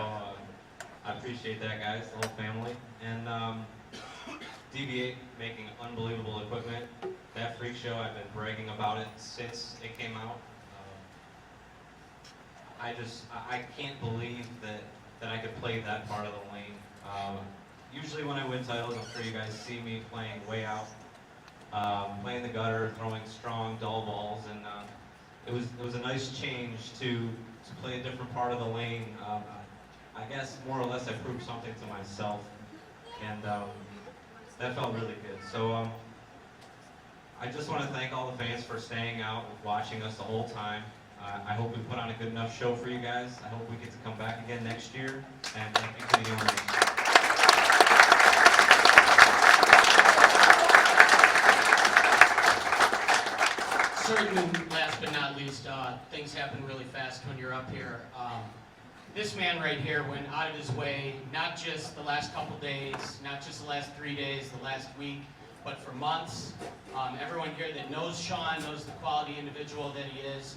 I appreciate that, guys, the whole family. And DB8 making unbelievable equipment. That freak show, I've been bragging about it since it came out. I can't believe that I could play that part of the lane. Usually when I win titles, I'm sure you guys see me playing way out, playing the gutter, throwing strong, dull balls, and it was a nice change to play a different part of the lane. I guess more or less I proved something to myself, and that felt really good. So I just want to thank all the fans for staying out and watching us the whole time. I hope we put on a good enough show for you guys. I hope we get to come back again next year, and thank you to the owners. Certainly, last but not least, things happen really fast when you're up here. This man right here went out of his way, not just the last couple days, not just the last 3 days, the last week, but for months. Everyone here that knows Sean knows the quality individual that he is.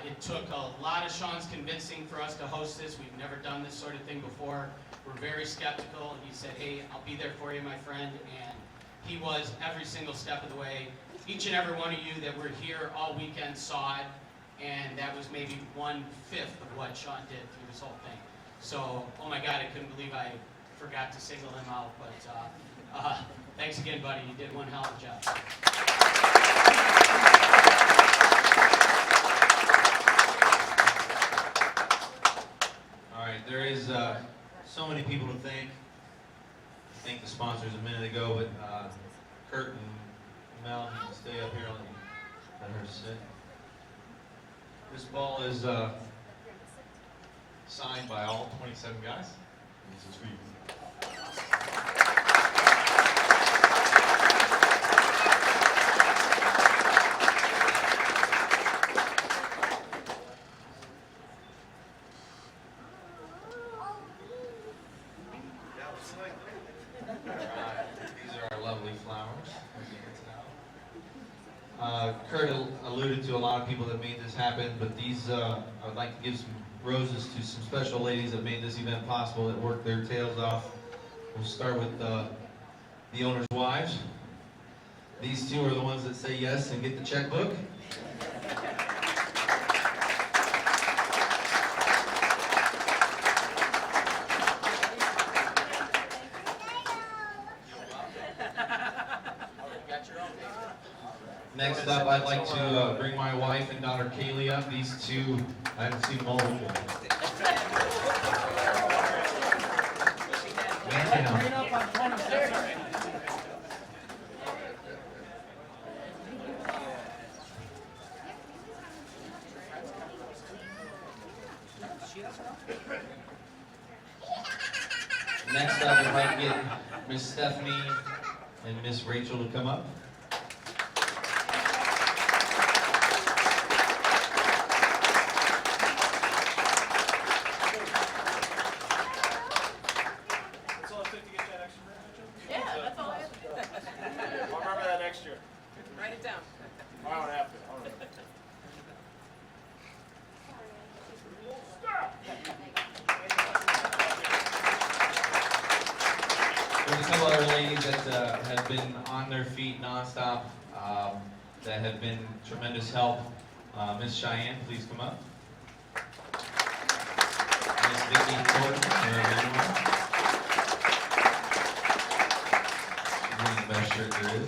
It took a lot of Sean's convincing for us to host this. We've never done this sort of thing before. We're very skeptical. He said, hey, I'll be there for you, my friend. And he was every single step of the way. Each and every one of you that were here all weekend saw it. And that was maybe 1/5 of what Sean did through this whole thing. So, oh my God, I couldn't believe I forgot to single him out. But thanks again, buddy. You did one hell of a job. All right, there is so many people to thank. I thanked the sponsors a minute ago, but Kurt and Mel, you can stay up here. Let her sit. This ball is signed by all 27 guys. This is for you. These are our lovely flowers. Kurt alluded to a lot of people that made this happen, but these, I would like to give some roses to some special ladies that made this event possible, that worked their tails off. We'll start with the owner's wives. These two are the ones that say yes and get the checkbook. Next up, I'd like to bring my wife and daughter Kaylee up. These two, I haven't seen them all before. Man down. Next up, I'd like to get Miss Stephanie and Miss Rachel to come up. There's a couple other ladies that have been on their feet nonstop, that have been tremendous help. Miss Cheyenne, please come up. Miss Vicki Gordon, wearing the best shirt there is.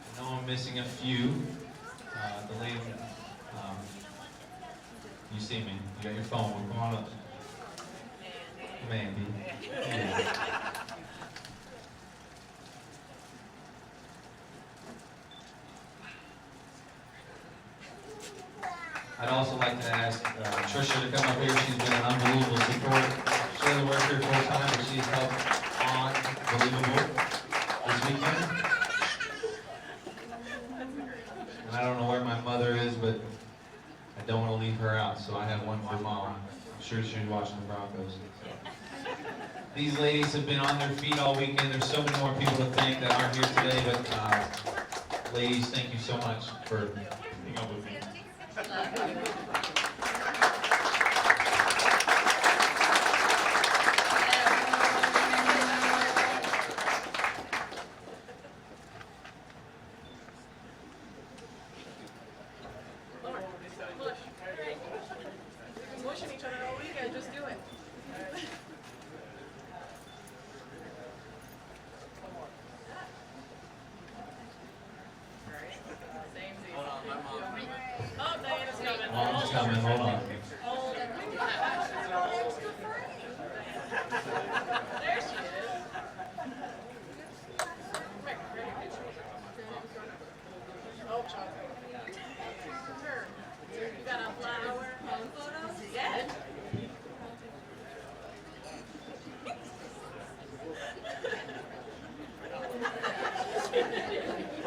I know I'm missing a few. The lady, you see me, you got your phone, come on up. Mandy. Yeah. I'd also like to ask Trisha to come up here. She's been an unbelievable support. She doesn't work here full time, but she's helped unbelievable this weekend. And I don't know where my mother is, but I don't want to leave her out, so I have one for Mom. I'm sure she's watching the Broncos. So. These ladies have been on their feet all weekend. There's so many more people to thank that aren't here today, but ladies, thank you so much for putting up with me. Mushing each other all weekend, just do it. Oh, Diana's coming. Mom's coming, hold on. There she is. Oh, chocolate. Her. You got a flower photo? Yeah.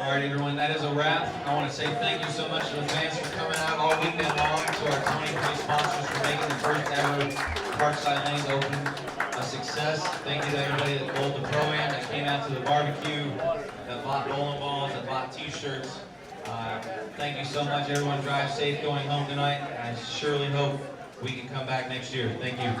All right, everyone, that is a wrap. I want to say thank you so much to the fans for coming out all weekend long, to our 23 sponsors for making the first ever Parkside Lanes Open a success. Thank you to everybody that bowled the Pro-Am, that came out to the barbecue, that bought bowling balls, that bought t-shirts. Thank you so much. Everyone drive safe going home tonight. I surely hope we can come back next year. Thank you.